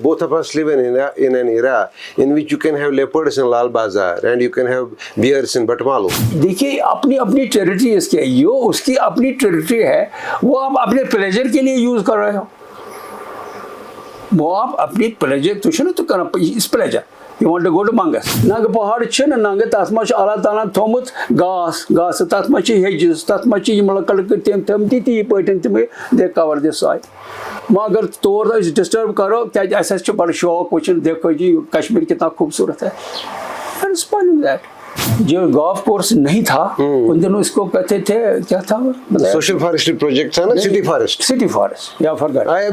Both of us live in an era in which you can have leopards in Lal Bazar and you can have bears in Batmalu. देखिए अपनी अपनी territory इसकी है, यो उसकी अपनी territory है, वो आप अपने प्लेजर के लिए यूज कर रहे हो, वो आप अपनी प्लेजर तो शुरू तो करना इस pleasure you want to go to Mangas नाग पहाड़ छ न नाग तस्मच अल्लाह ताला थोमुत घास तस्मच हेजिस तस्मच मलकल तम ती पटन तम दे कवर दिस साइड वह अगर तौर डिस्टर्ब करो क्या ऐसा बड़ा शौक वचन देखो जी कश्मीर कितना खूबसूरत है। जो गोल्फ कोर्स नहीं था उन दिनों इसको कहते थे क्या था सोशल फॉरेस्ट्री प्रोजेक्ट था ना, सिटी फॉरेस्ट या forgot. I have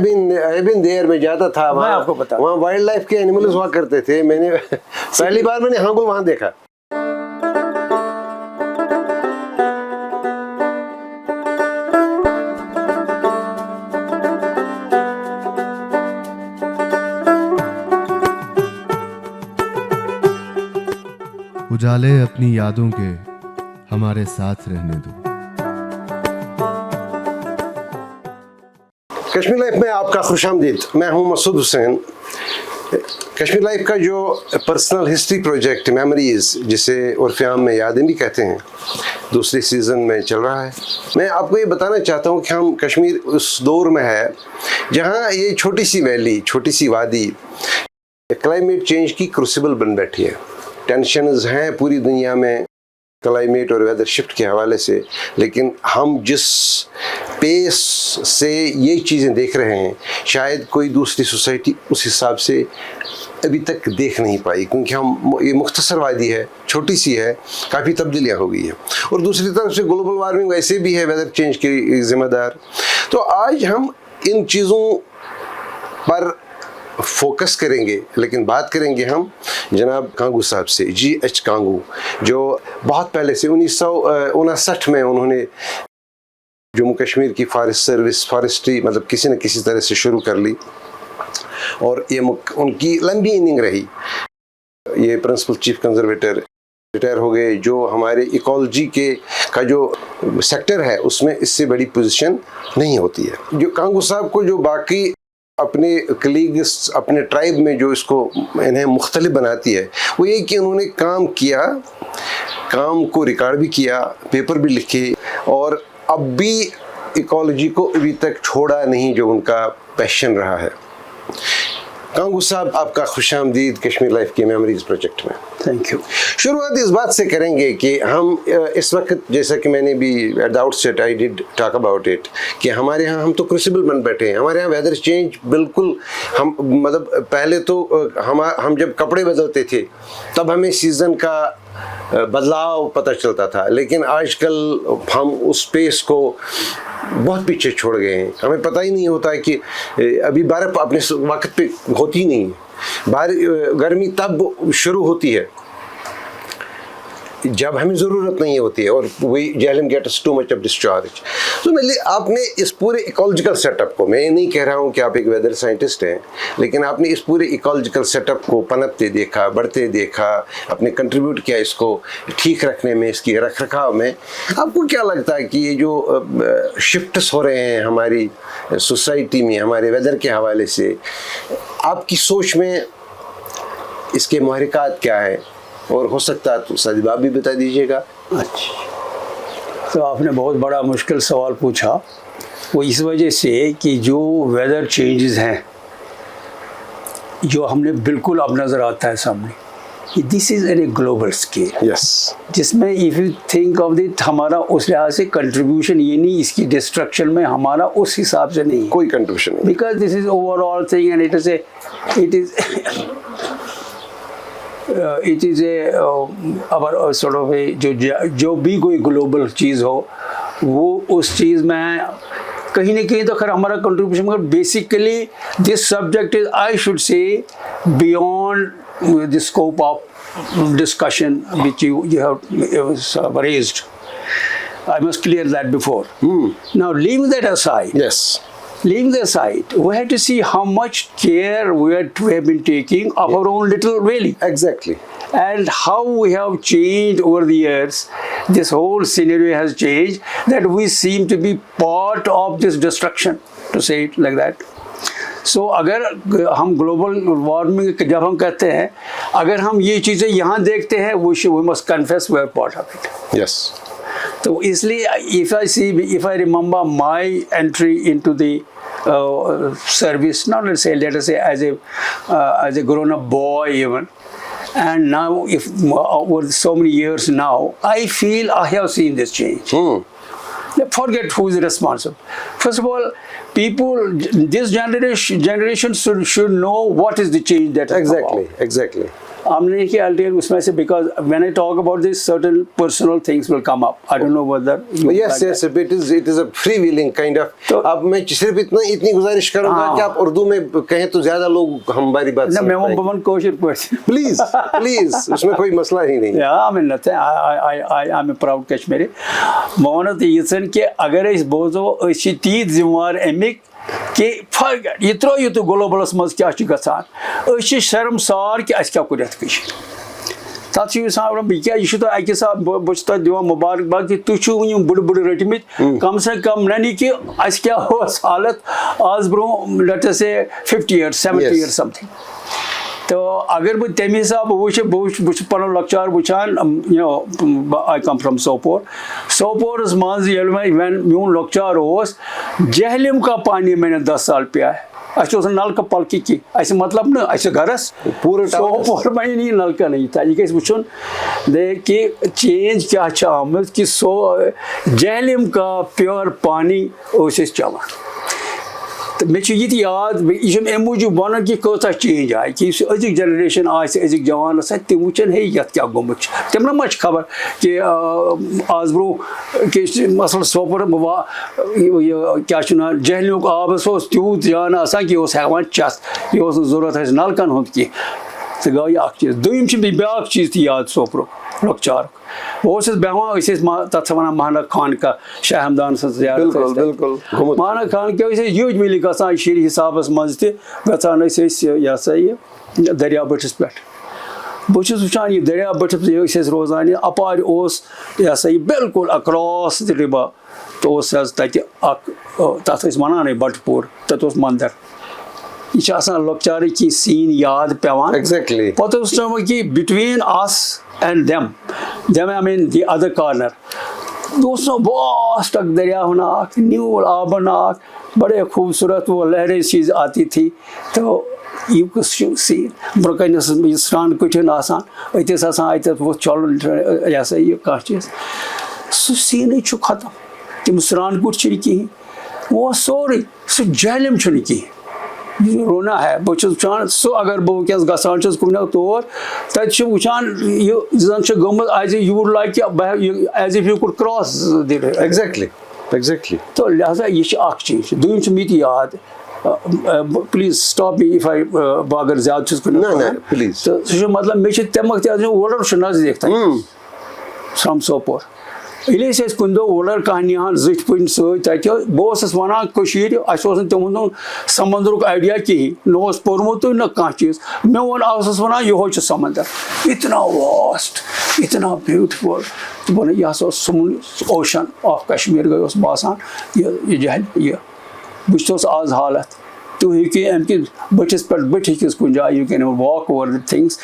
been there, मैं जाता था वहाँ, आपको पता वहाँ वाइल्ड लाइफ के एनिमल्स हुआ करते थे। मैंने पहली बार मैंने हांगुल वहाँ देखा। उजाले अपनी यादों के हमारे साथ रहने दो। कश्मीर लाइफ में आपका खुशामदीद। मैं हूं मसूद हुसैन। कश्मीर लाइफ का जो पर्सनल हिस्ट्री प्रोजेक्ट मेमोरीज, जिसे उर्फ़-ए-आम में यादें भी कहते हैं, दूसरी सीज़न में चल रहा है। मैं आपको ये बताना चाहता हूँ कि हम कश्मीर उस दौर में है जहाँ ये छोटी सी वैली, छोटी सी वादी क्लाइमेट चेंज की क्रूसिबल बन बैठी है। टेंशन्स हैं पूरी दुनिया में क्लाइमेट और वेदर शिफ्ट के हवाले से, लेकिन हम जिस पेस से ये चीज़ें देख रहे हैं शायद कोई दूसरी सोसाइटी उस हिसाब से अभी तक देख नहीं पाई, क्योंकि हम ये मुख्तसर वादी है, छोटी सी है, काफ़ी तब्दीलियाँ हो गई हैं। और दूसरी तरफ से ग्लोबल वार्मिंग वैसे भी है वेदर चेंज की जिम्मेदार। तो आज हम इन चीज़ों पर फोकस करेंगे, लेकिन बात करेंगे हम जनाब कांगू साहब से, GH कांगू, जो बहुत पहले से 1959 में उन्होंने जम्मू कश्मीर की फॉरेस्ट सर्विस, फॉरेस्ट्री मतलब किसी न किसी तरह से शुरू कर ली और ये उनकी लंबी इनिंग रही। ये प्रिंसिपल चीफ कंजर्वेटर रिटायर हो गए, जो हमारे इकोलॉजी के का जो सेक्टर है उसमें इससे बड़ी पोजीशन नहीं होती है। जो कांगू साहब को जो बाकी अपने कलीग्स, अपने ट्राइब में जो इसको इन्हें मुख्तलिफ बनाती है वो ये कि उन्होंने काम किया, काम को रिकॉर्ड भी किया, पेपर भी लिखे और अब भी इकोलॉजी को अभी तक छोड़ा नहीं जो उनका पैशन रहा है। कांगू साहब, आपका खुशामदीद कश्मीर लाइफ के मेमोरीज प्रोजेक्ट में। Thank you. शुरुआत इस बात से करेंगे कि हम इस वक्त, जैसा कि मैंने भी at the outset I did talk about it, कि हमारे यहाँ हम तो क्रूसिबल बन बैठे हैं। हमारे यहाँ वेदर चेंज बिल्कुल, हम मतलब पहले तो हम जब कपड़े बदलते थे तब हमें सीज़न का बदलाव पता चलता था, लेकिन आजकल हम उस स्पेस को बहुत पीछे छोड़ गए हैं। हमें पता ही नहीं होता है कि अभी बर्फ़ अपने वक्त पे होती नहीं है। गर्मी तब शुरू होती है जब हमें ज़रूरत नहीं होती है और we Jhelum gets too much of discharge. तो मतलब आपने इस पूरे इकोलॉजिकल सेटअप को, मैं नहीं कह रहा हूँ कि आप एक वेदर साइंटिस्ट हैं, लेकिन आपने इस पूरे इकोलॉजिकल सेटअप को पनपते देखा, बढ़ते देखा, आपने कंट्रीब्यूट किया इसको ठीक रखने में, इसकी रख रखाव में। आपको क्या लगता है कि ये जो शिफ्ट्स हो रहे हैं हमारी सोसाइटी में हमारे वेदर के हवाले से, आपकी सोच में इसके महरिकात क्या है? और हो सकता है तो साजिद आप भी बता दीजिएगा। अच्छा, तो आपने बहुत बड़ा मुश्किल सवाल पूछा। वो इस वजह से कि जो वेदर चेंजेस हैं जो हमने बिल्कुल अब नज़र आता है सामने, कि this is an a global scale. Yes, जिसमें if you think of that, हमारा उस लिहाज से कंट्रीब्यूशन ये नहीं, इसकी डिस्ट्रक्शन में हमारा उस हिसाब से नहीं, कोई कंट्रीब्यूशन नहीं, because this is overall thing and it is our sort of a जो भी कोई ग्लोबल चीज़ हो वो उस चीज़ में कहीं ना कहीं तो खैर हमारा कंट्रीब्यूशन, मगर basically this subject is, I should say, beyond the scope of discussion which you have raised. I must clear that before. Now leaving that aside, yes, leaving that aside, we have to see how much care we have been taking of our own little valley. exactly, And how we have changed over the years. This whole scenario has changed, that we seem to be part of this destruction, to say it like that. सो अगर हम global warming जब हम कहते हैं, अगर हम ये चीज़ें यहाँ देखते हैं, we must confess we are part of it. Yes, तो इसलिए if I remember my entry into the service, not let's say as a grown up boy even, and now if over so many years now, I feel I have seen this change. Forget who is responsible. First of all, people, this generation should know what is the change that has come about. exactly. हमने कि ultimate उसमें से, because when I talk about this, certain personal things will come up. I don't know whether you Yes, it is a freewheeling kind of. तो अब मैं सिर्फ इतनी गुजारिश करूंगा कि आप उर्दू में कहें तो ज्यादा लोग हमारी बात ना समझ मैं वो पाएंगे। बवन कोशिश पढ़ती प्लीज उसमें कोई मसला ही नहीं। I'm in nothing. I'm a proud Kashmiri. Mohan तो ये कि अगर इस बोझो ऐसी तीत जिम्मेवार एमिक कि फर्क ये तो ग्लोबलस मज क्या गसान शर्मसार कि अस क्या कुर तथा क्या यह तो अकिस बहुत दिवान मुबारकबाद कि तुम बुड़ रटमित कम से कम ननी कि अस क्या हालत आज ब्रो लेट अस से 50 years 70 years समथिंग। तो अगर बह तमे हिसाब बह पन लक्चार वुचान, आई कम फ्रॉम सोपोरस मज मून लक्चार जहलिम का पानी मैंने 10 साल पिया है। अच्छे नलका पलकी की ऐसे मतलब ना ऐसे घरस पूरे सोपोर में नहीं नलका नहीं था। यह वो कि चेंज क्या आमत कि जहलिम का प्योर पानी चवान। तो मे याद यह अमे मूजूब वन कि कौत चेंज आए कि अजिक जनरेशन अजिक जवान तम वुचन हे ये क्या गोमुत तम मा खबर कि आज ब्रो कि मसल सोपोर क्या जहलियुक आबस तूत जान आसान कि हेवान चस यह जरूरत नलकन हुंद की। तो गो यह चीज़ दुम ब्या चीज़ याद सोपोर लक्चार बहुत बेहान तथ वन महना खान का शाह हमदान बिल्कुल महना खान क्या यूज मिली गसान शीर हिसाब मज गसान यह सा यह दरिया बटिस पे बहुत वुचान यह दरिया बटिस रोजान अपार यह सा यह बिल्कुल अक्रॉस द रिवर तो तथ वन बटपुर तथ मंदिर यह लक्चार की सीन याद पेवान Exactly. पे कि between us and them I mean the other corner दोस्तों वास्ट दरिया होना न्यूल आबना बड़े खूबसूरत वो लहरें चीज़ आती थी। तो यू सीन ब्रकन स्नान कुठन आसान अतस आसान वो चल यह सा यह कह चीज़ सह सीन खत्म तम स्नान कुठ कहें वो सोरे सह जहलिम कहें रोना है वुचान सो अगर बह वस गसान कुन तौर तत वुचान यह जन गमत as you would like as if you could cross exactly तो लिहाजा यह चीज दुम मे याद please stop me if I अगर ज्यादा प्लीज तो सह मतलब मे तमक ओलर नजदीक तक फ्रॉम सोपोर ये कुन दो ओलर कह निहान जुट पुन सत बस वनान तम समंदरुक आइडिया कहें न पोर्मुत न कह चीज़ मे वो वन यह समंदर इतना वास्ट इतना ब्यूटिफुल तो यह सुमन ओशन ऑफ कश्मीर गई बासान यह जहल यह बस आज हालत तो अमि बटिस पे बटिस कुन जाए you can walk over the things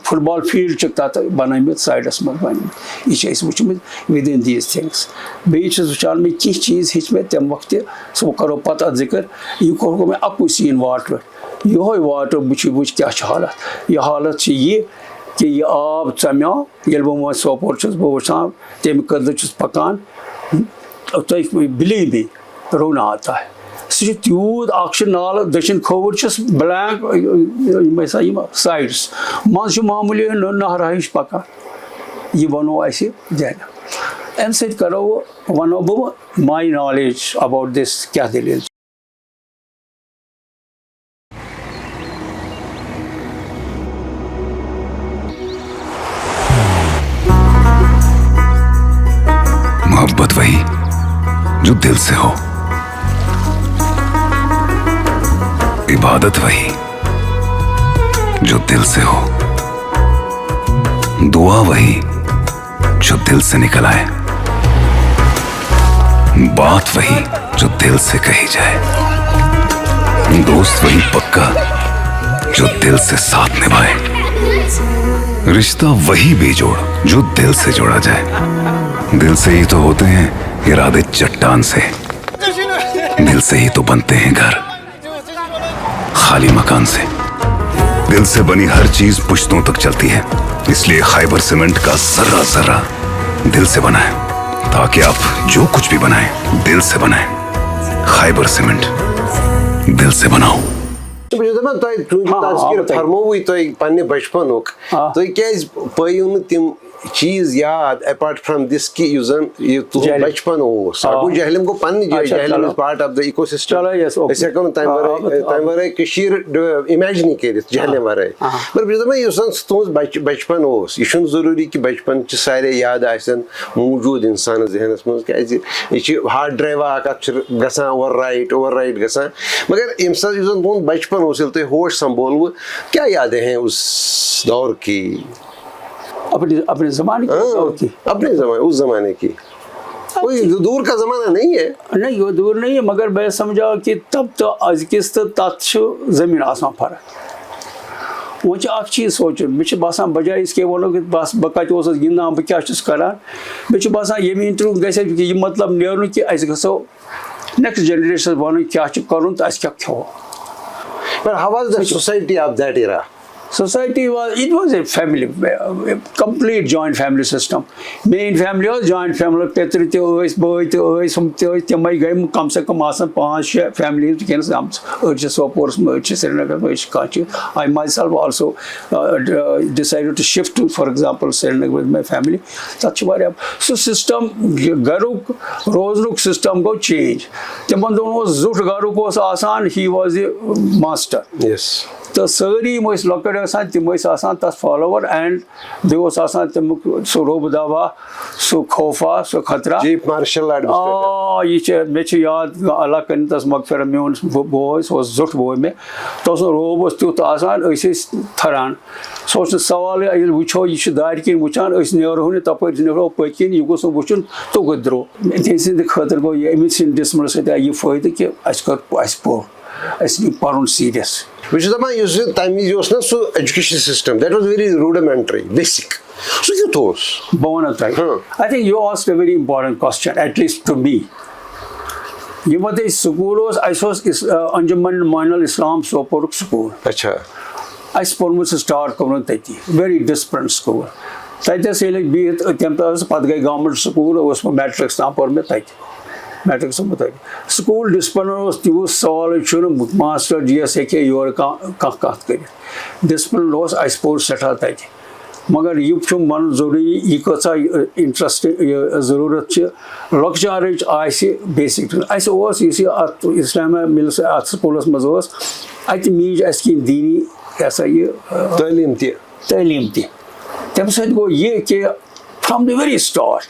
football field तथ बन साइडस मज बन यह वुचमत विद इन दीज थिंग्स बेस वुचान मे कह चीज़ हेच मे तम वक्त सो करो पत जिक्र यह कोर मे अकु सीन वाटर यह वाटर वो क्या हालत यह हालत यह कि यह आब चम्याव ये बह सोपोर वुचान तम कदर पकान तो बिलीव मी रोना आता है सह तूत नाल दक्षिण खोवर ब्लैंक साइड्स मज मामूली नहरा हिश पकान यह वनो अस जहल अम सत करो वनो बह माय नॉलेज अबाउट दिस क्या दलील। मोहब्बत वही जो दिल से हो, इबादत वही जो दिल से हो, दुआ वही जो दिल से निकल आए, बात वही जो दिल से कही जाए। दोस्त वही पक्का जो दिल से साथ निभाए, रिश्ता वही बेजोड़ जो दिल से जोड़ा जाए। दिल से ही तो होते हैं इरादे चट्टान से, दिल से ही तो बनते हैं घर खाली मकान से। दिल से बनी हर चीज पुश्तों तक चलती है, इसलिए खैबर सीमेंट का जर्रा जर्रा दिल से बना है, ताकि आप जो कुछ भी बनाएं दिल से बनाएं। खैबर सीमेंट, दिल से बनाओ। तो बस दपन तुम तज़किर फरमोवु तुम पन्ने बचपनुक तुम क्या पयु तिम चीज याद अपार्ट फ्रॉम दिस कि युजन ये तुम बचपन हो सागु जहलम को पन्ने Jhelum is part of the ecosystem ऐसे कौन टाइम वरे कशीर इमेजिन कर जहलम वरे पर बस दपन युसन तुम बचपन हो ये शुन जरूरी कि बचपन च सारे याद आसन मौजूद इंसान जहनस में क्या हार्ड ड्राइव गसान ओवर राइट गसान मगर यम सा युसन तुम बचपन हो सिलते होश संभोल क्या यादें हैं उस दौर की अपने ज़माने की अपने ज़माने उस ज़माने की कोई दूर का ज़माना नहीं है नहीं वो दूर नहीं है मगर मैं समझा कि तब तो अजकिस तो तथ ज़मीन आसमान फर्क वो चीज़ सोच मे बसान बजाय इसके वो कि बस बह कत गिंदान बह क्या करान मे बसान ये इंटरव्यू गि मतलब नेरन कि गो नेक्स्ट जनरेशन वन क्या कर तो क्या खो But how was the society of that era? Society was a family, a complete joint family system. Main family was joint family. Petri te ois, boy te ois, hum te ois. Temai gay kam se kam asan 5-6 families. Kena sams. Urge Sopor, urge Srinagar, urge Karachi. I myself also decided to shift to, for example, Srinagar with my family. Such var. So system garuk rozruk system go change. Jaban dono zut garuk was asan. He was a master. Yes. तो सारी मोस लकड़ आसान तिम आसान तस follower and दिवस आसान तिम सो रोब दावा सो खौफा सो खतरा चीफ मार्शल ये मे याद अल्लाह कन तस मगफिर मोन बोय सो जुट बोय मे तो सो रोब तुत आसान थरान सो सवाल वो यह दार किन वुचान नेरो नो तप नेरो पकिन यह गोस वुचन तो गद्रो सद खतर गो अमिस डिसमल सह फायदे कि पोर पर्न serious which is the time is not so education system that was very rudimentary basic so you those I think you asked a very important question at least to me ये बताइए school I was Anjuman Moinul Islam Sopor school अच्छा I suppose start करूँ तैती very disciplined school तैती से लेके भी तम तक पद गए गवर्नमेंट स्कूल उसमें मैट्रिक्स ताम पर में तैती मैट्रिक्स में तैती स्कूल डिसिप्लिन तीस सवाल मास्टर जीएस हे योर कत कर डिसिप्लिन I suppose सठा तैती मगर यह मन जरूरी यह कचा इंटरेस्ट जरूरत लकचार बेसिक इस्लामिया मिल्स अत स्कूलस मज अत मीज अस कह दीनी ऐसा यह तालीम तम सत गो ये कि from the very start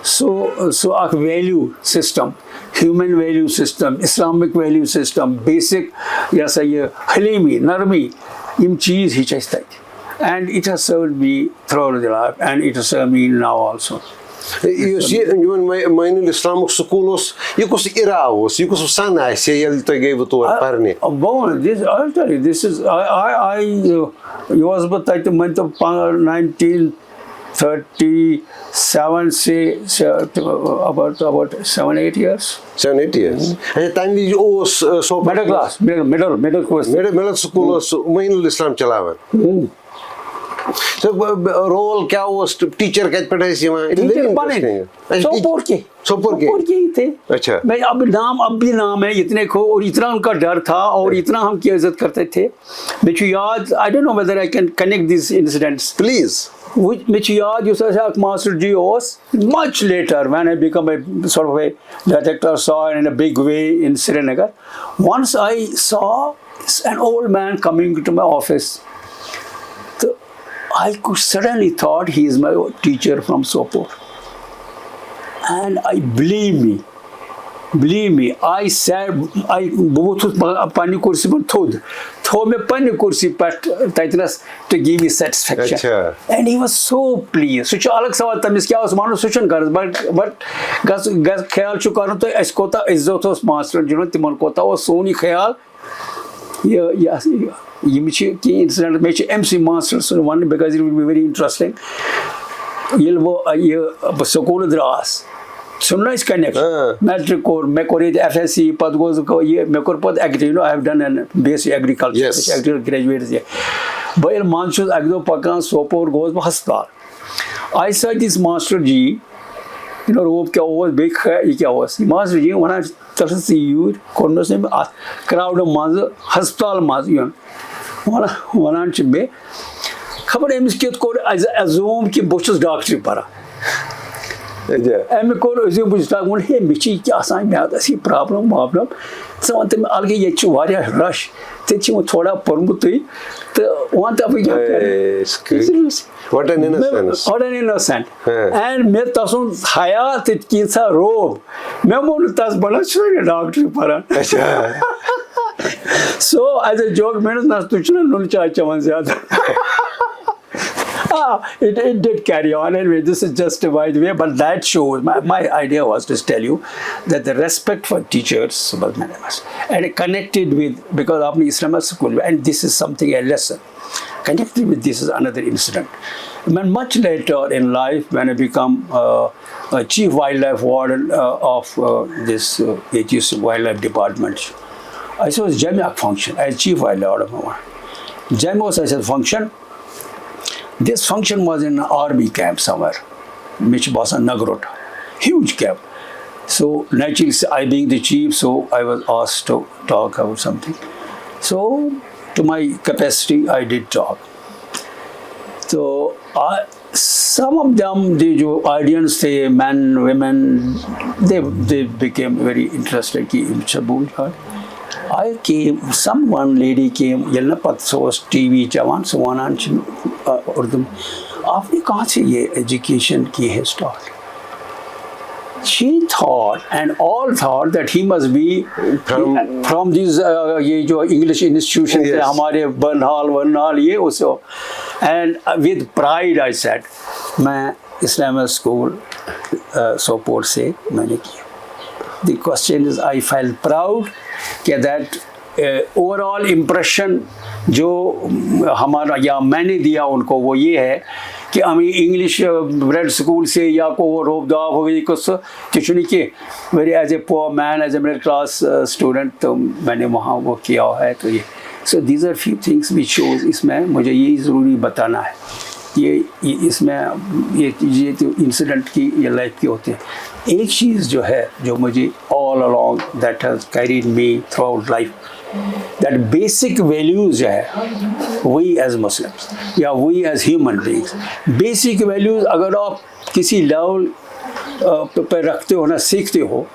so अख value system human value system Islamic value system basic यह यह हलीमी नरमी यम चीज़ हिच अस तत and it has served me throughout the life and it has served me now also. You see, Moinul Islam school you could era was you could sana say you gave to a parne. This I'll tell you, this is I was but at the month of 1937 say about 7-8 years. 7-8 years. At the time we so middle class, middle course. Middle school was Moinul Islam chalavan. So role क्या was teacher कैसे पढ़ाई सी वहाँ teacher बने सोपोर के ही थे अच्छा मैं अब भी नाम है इतने को और इतना उनका डर था और इतना हम की इज्जत करते थे मुझे याद I don't know whether I can connect these incidents please मुझे याद युस master ji was much later when I become a sort of a detector saw in a big way in Srinagar once I saw an old man coming to my office I could suddenly thought he is my teacher from Sopor. And believe me, I said, I both pani kursi पर थो में pani kursi पर ताइतनस to give me satisfaction. अच्छा. And he was so pleased. सुच अलग सवाल तमिस क्या उस मानो सुचन कर but गस ख्याल चुका तो ऐस कोता इज्जत उस मास्टर जिन्होंने तिमन कोता वो सोनी ख्याल यम की incident may MC master soon one because it will be very interesting ये बह स्कूल द्रास सुन कनेक्ट मैट्रिक कोर मे कोर FSC पे गो मे कोर पे I have done an BSc agriculture graduate बह मान अक दो पकान सोपोर गोस बह हस्पताल आई सा दिस मास्टर जी रोब क्या बे क्या मास्टर जी वन तस यूर कोस क्राउड मज हस्पताल मज यून वन मे खबर अमिस कित कोर एजूम कि बहुत डॉक्टरी पढ़ा अमे कोर एजूम बहुत हे मे म्यादस यह प्रॉब्लम वाब्लम वन तम अलग ये रश ते थोड़ा पोर्मुत तो one What an innocence. What an innocent. And मे तसुन हया तीसा रोब मे मोन तस बड़ा डॉक्टरी पढ़ान सो एज ए जोक मे तुम नुन चाय चवन ज्यादा it did carry on anyway. This is just by the way, but that shows my idea was to tell you that the respect for teachers was manifest and connected with because of Islamic school, and this is something a lesson connected with this is another incident. When much later in life, when I become a chief wildlife warden of this AGS wildlife department, I saw Jamia function as chief wildlife warden. Jamia was a function. This function was in an army camp somewhere, which was in Nagrota, huge camp. So naturally, I being the chief, so I was asked to talk about something. So to my capacity, I did talk. So some of them, the audience, the men, women, they became very interested. I came, one lady came, yelna pat source TV jawan so wanan urdum aapne kahan se ye education ki hai start. She thought and all thought that he must be from these ye jo English institutions yes. hamare Bernhal ye uso, and with pride I said main Islamic school Sopor se maine kiya. The question is I felt proud that overall impression जो हमारा या मैंने दिया उनको वो ये है कि हमें इंग्लिश ब्रेड स्कूल से या को वो रोब दाव हो गई कुछ किचुनी के very as a poor man as a middle class student तो मैंने वहाँ वो किया है तो ये so these are few things which shows इसमें मुझे यही ज़रूरी बताना है ये इसमें ये तो इंसिडेंट की ये लाइफ के होते हैं एक चीज़ जो है जो मुझे all along that has carried me throughout life that basic values जो है वी एज मुस्लिम्स या we as human beings basic values अगर आप किसी लेवल पर रखते हो ना सीखते हो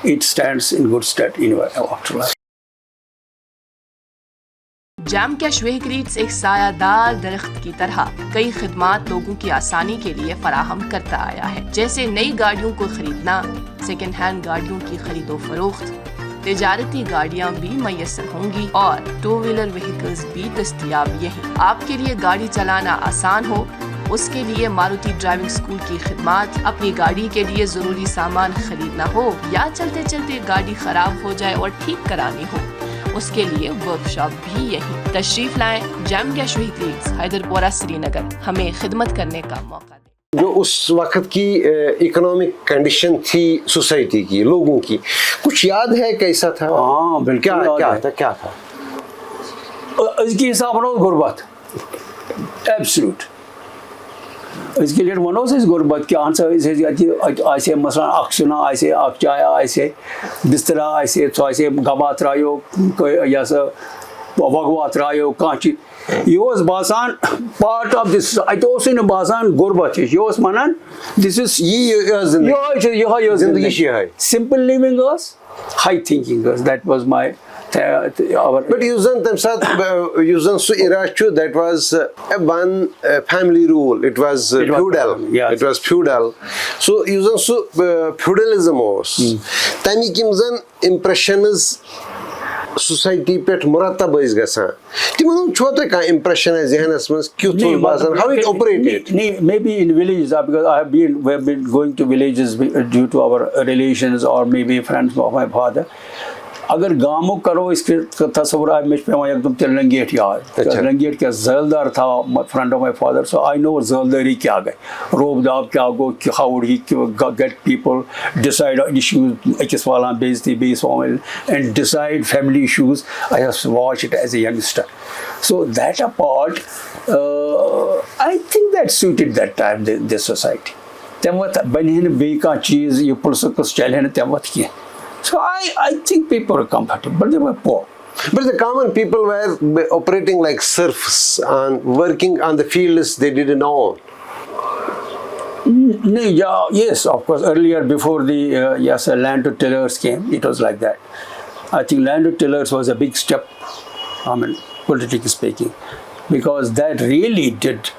it stands in good state in after life jam cash vehicles एक सायादार दरख्त की तरह कई खिदमात लोगों की आसानी के लिए फराहम करता आया है, जैसे नई गाड़ियों को खरीदना, सेकेंड हैंड गाड़ियों की खरीदो फरोख्त, तिजारती गाड़ियां भी मैसर होंगी और टू व्हीलर व्हीकल्स भी दस्तयाब यहीं। आपके लिए गाड़ी चलाना आसान हो, उसके लिए मारुति ड्राइविंग स्कूल की खिदमात, अपनी गाड़ी के लिए जरूरी सामान खरीदना हो या चलते चलते गाड़ी खराब हो जाए और ठीक करानी हो, उसके लिए वर्कशॉप भी यही। तशरीफ लाएं jam cash vehicles, Haiderpura, Srinagar. हमें खिदमत करने का मौका दें। जो उस वक्त की इकोनॉमिक कंडीशन थी सोसाइटी की, लोगों की, कुछ याद है कैसा था? हाँ बिल्कुल। क्या था? इसके हिसाब से गुर्बत एब्सोल्यूट। इसके लिए वनो से गुर्बत के आंसर ऐसे मसला अक्सुना ऐसे अकचाया ऐसे बिस्तरा ऐसे तो ऐसे गबात रायो या स वगवात रायो कांची योस बासान पार्ट ऑफ दिस आई तो उसे न बासान गुर्बत है योस मनन दिस इज ये जिंदगी है simple living us high thinking us that was my but using that was a one family rule. It was feudal. Yes. It was feudal. So using feudalism was. Tami kimzan impressions society pet muratab is gasa. Timon chote ka impression hai zehnas mas kyun basan how it operated. Maybe in villages because we have been going to villages due to our relations or maybe friends of my father. अगर गामो करो इसके तस्वुर आए मे पे एकदम ते लंगेट याद अच्छा। लंगेट क्या जलदार था front of my father so I know जलदारी क्या गए रोबदाब क्या गो how would he get people decide issues अकिस वाला बेइज्जती बेस and decide family issues I have watch it as a youngster so that a part I think that suited that time this society तम वत बन बे चीज ये पुलिस चल तम वत कह So I think people are comfortable, they were poor. But the common people were operating like serfs and working on the fields they didn't own. No, yeah, yes, of course. Earlier, before the land to tillers came, it was like that. I think land to tillers was a big step, I mean, politically speaking, because that really did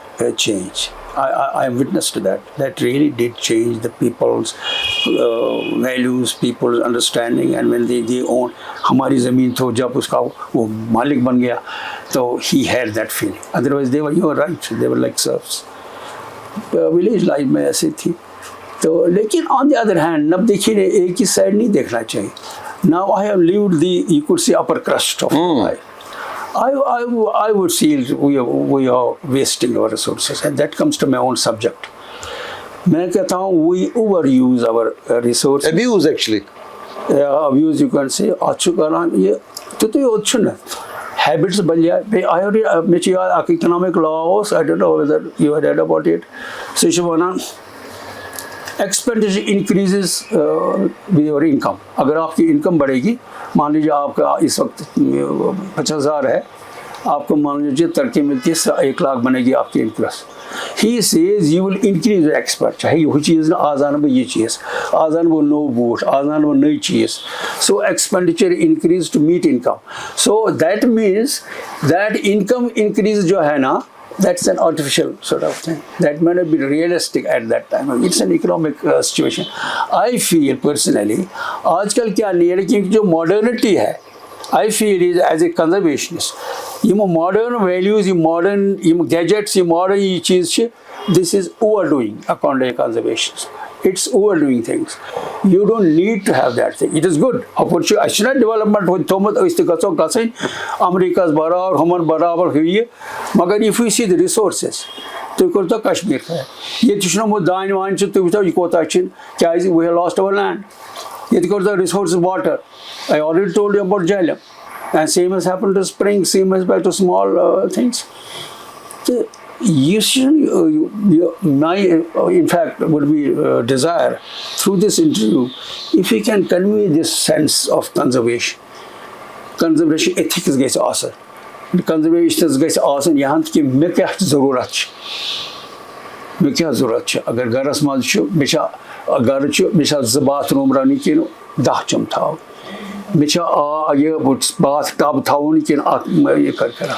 change. I witnessed to that. That really did change the people's values, people's understanding, and when they own हमारी ज़मीन तो जब उसका वो मालिक बन गया, तो he had that feeling. Otherwise, you were right. They were like serfs. Village life में ऐसी थी. तो लेकिन on the other hand, अब देखिए एक ही साइड नहीं देखना चाहिए. Now I have lived the you could say upper crust of life. I would feel we are wasting our resources, and that comes to my own subject. मैं कहता हूँ we overuse our resources. Abuse actually. Abuse you can say. अच्छु करान ये तो ये अच्छु ना. Habits बन जाए. I already मैं चाहिए economic laws. I don't know whether you have read about it. So ये बना expenditure increases with your income. अगर आपकी इनकम बढ़ेगी, मान लीजिए आपका इस वक्त 50,000 है, आपको मान लीजिए तरक्की मिलती है 1 लाख बनेगी आपकी interest. He says you will increase your expert. चाहे ये चीज़ ना आज़ान वो ये चीज़, आज़ान वो नो बूट, आज़ान वो नई चीज़. So expenditure increase to meet income. So that means that income increase जो है ना, that's an artificial sort of thing. That may not be realistic at that time. It's an economic situation. I feel personally, आजकल क्या नहीं है क्योंकि जो modernity है, I feel is as a conservationist. ये modern values, ये modern ये gadgets, ये modern ये चीज़ छे, this is overdoing according to a conservationist. It's overdoing things. You don't need to have that thing. It is good. Opportunity development with Thomas Oistikatso Kasin, America's Barabar, Homer Barabar Huye. Magar if we see the resources, to Kurta Kashmir. Yet you know Mudan Wanchu to Yukotachin, Kaizi, we have lost our land. Yet the resources water. I already told you about Jailam. And same has happened to spring, same has back to small things. You should, my, in fact, would be desire through this interview, if we can convey this sense of conservation. Conservation ethics gets awesome. Conservation gets awesome. यहाँ कि मैं क्या ज़रूरत है? मैं क्या ज़रूरत है? अगर गरस माल चु, बिचा अगर चु, बिचा ज़बाथरूम रानी के नो दाचम था. मिचा ये बाथ टब थाउन कि ये कर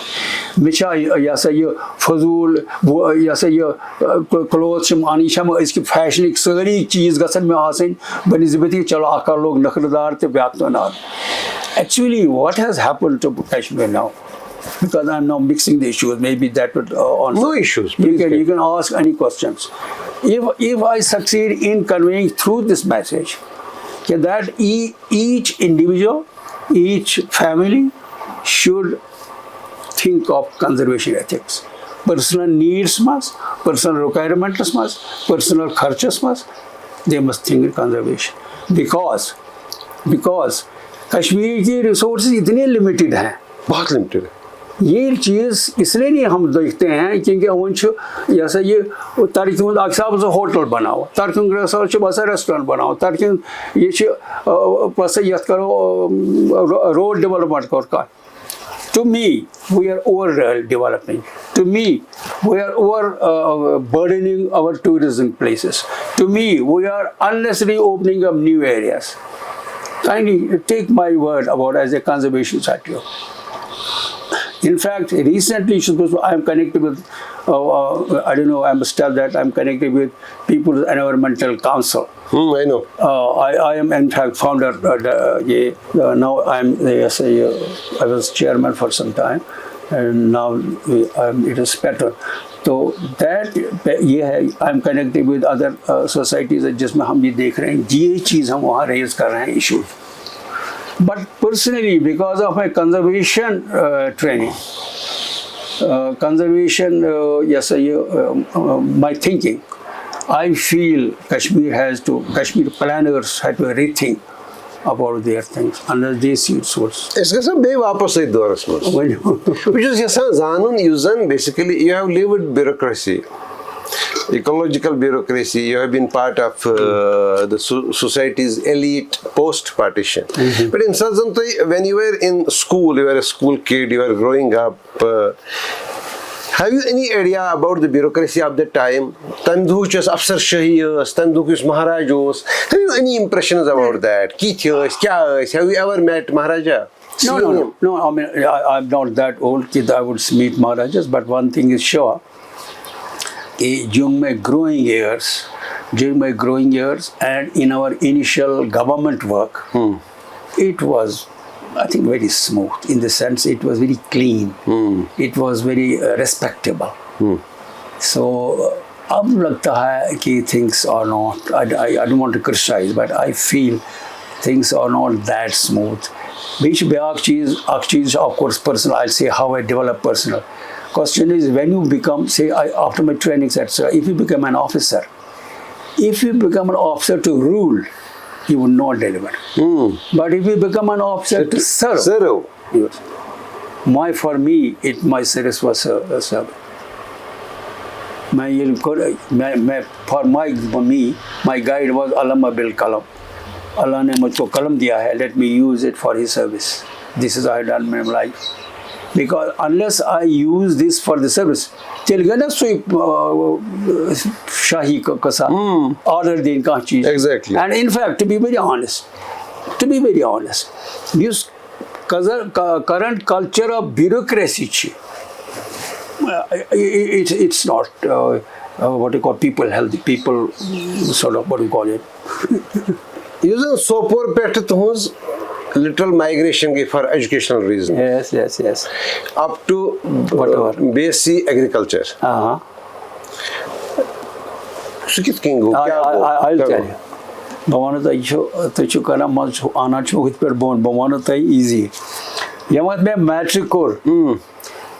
मिचा यसा ये फजूल यसा ये क्लोथ आनी इसकी फैशनिक सारी चीज़ गसन में आसन बनस्बती चलो आकर लोग नखरदार ते व्यापनार. Actually, what has happened to Kashmir now? Because I'm now mixing the issues, maybe that would answer. No issues. You can ask any questions. If I succeed in conveying through this message that each individual, each family should think of conservation ethics. Personal needs must, personal requirements must, personal kharchas must, they must think in conservation. Because Kashmir की resources इतने limited हैं, बहुत limited है. ये चीज़ इसलिए नहीं हम देखते हैं क्योंकि वो जैसे ये तारीख अक्सर होटल बनाओ, तारकिन बस रेस्टोरेंट बनाओ, तारकिन ये बस यथ करो रोड डेवलपमेंट कर. To me, we are over developing. To me, we are over burdening our tourism places. To me, we are unnecessarily opening up new areas. Kindly take my word about as a conservation scientist. In fact, recently I am connected with, I don't know, I must tell that I am connected with People's Environmental Council. I know. I am in fact founder. Now I was chairman for some time, and now it is better. So that ये है, I am connected with other societies जिसमें हम ये देख रहे हैं, ये चीज़ हम वहाँ रेज कर रहे हैं issue. But personally, because of my conservation training, my thinking, I feel Kashmir planners had to rethink about their things unless they see source. Es gژھان بیٚیہِ واپس أتھۍ دورس منٛز بہٕ چھُس یژھان زانُن یُس زن basically you have lived bureaucracy, ecological bureaucracy, you have been part of the society's elite post-partition. But in Sazantai, when you were in school, you were a school kid, you were growing up, have you any idea about the bureaucracy of the time? Tamہِ dۄhٕچ ٲس Afsar Shahi ٲس, tamہِ dۄhُک یُس Maharaj اوس. Have you any impressions about that? Kِتھۍ ٲسۍ, کیٛاہ ٲسۍ? Have you ever met Maharaja? No. I mean, I'm not that old kid. I would meet Maharajas, but one thing is sure. During my growing years, and in our initial government work, it was, I think, very smooth. In the sense, it was very clean. It was very respectable. So, अब लगता है कि things are not. I don't want to criticize, but I feel things are not that smooth. Which is of course personal. I'll say how I develop personal. Question is, when you become, say, after my trainings, etc., if you become an officer, to rule, you will not deliver. But if you become an officer to serve, yes. My service was service. My guide was Allama bil Kalam. Allah ने मुझको कलम दिया है, let me use it for his service. This is how I done my life. Because unless I use this for the service, Shahi kasa order din ka cheez. Exactly. And in fact, to be very honest, this current culture of bureaucracy, it's not what you call people healthy, people sort of what you call it. Yus zan Sopor pٮ۪ٹھٕ تُہٕنٛز literal migration gay for educational reasons. Yes. Up to BSc agriculture. Su kith keng go? I'll tell you. Bamana ta tu kana mas ana chukit per bon. Bamana ta easy. Yamat me matric kor.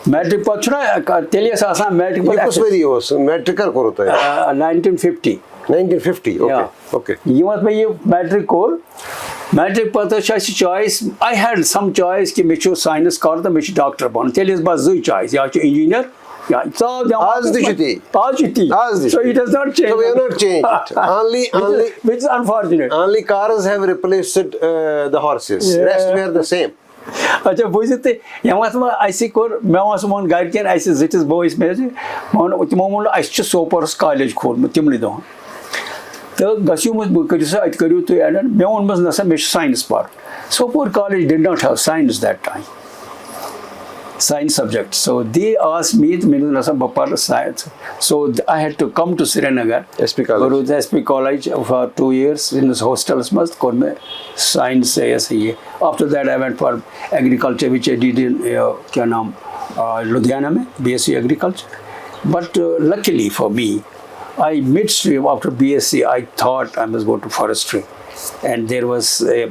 Matric pachna telias asan matric. Ye kus veri os matric kar korota hai. 1950. 1950. Okay. Yeah. Okay. Yamat me ye matric kor. Matric pata choice. I had some choice ki mechu science kar ta mechu doctor bon. Telias bas zui choice. Ya engineer. Yeah, so so it has not changed. So we have not changed. Only which is unfortunate. Only cars have replaced the horses. Yeah. Rest were the same. अच्छा बुझते यहाँ में ऐसे core मैं वहाँ से मोन guide किया ऐसे जिट्स बॉयज में से मोन ऐसे सोपर्स कॉलेज खोल में तिमली दो तो गसियों में करियो तो यार मैं उन बस नशा में साइंस पर सोपर college did not have science that time science subject. So they asked me to science. So I had to come to Srinagar. SP College. Go to the SP College for 2 years in this hostels. Science. After that I went for agriculture, which I did in Ludhiana, BSc agriculture. But luckily for me, I midstream after BSc, I thought I must go to forestry. And there was a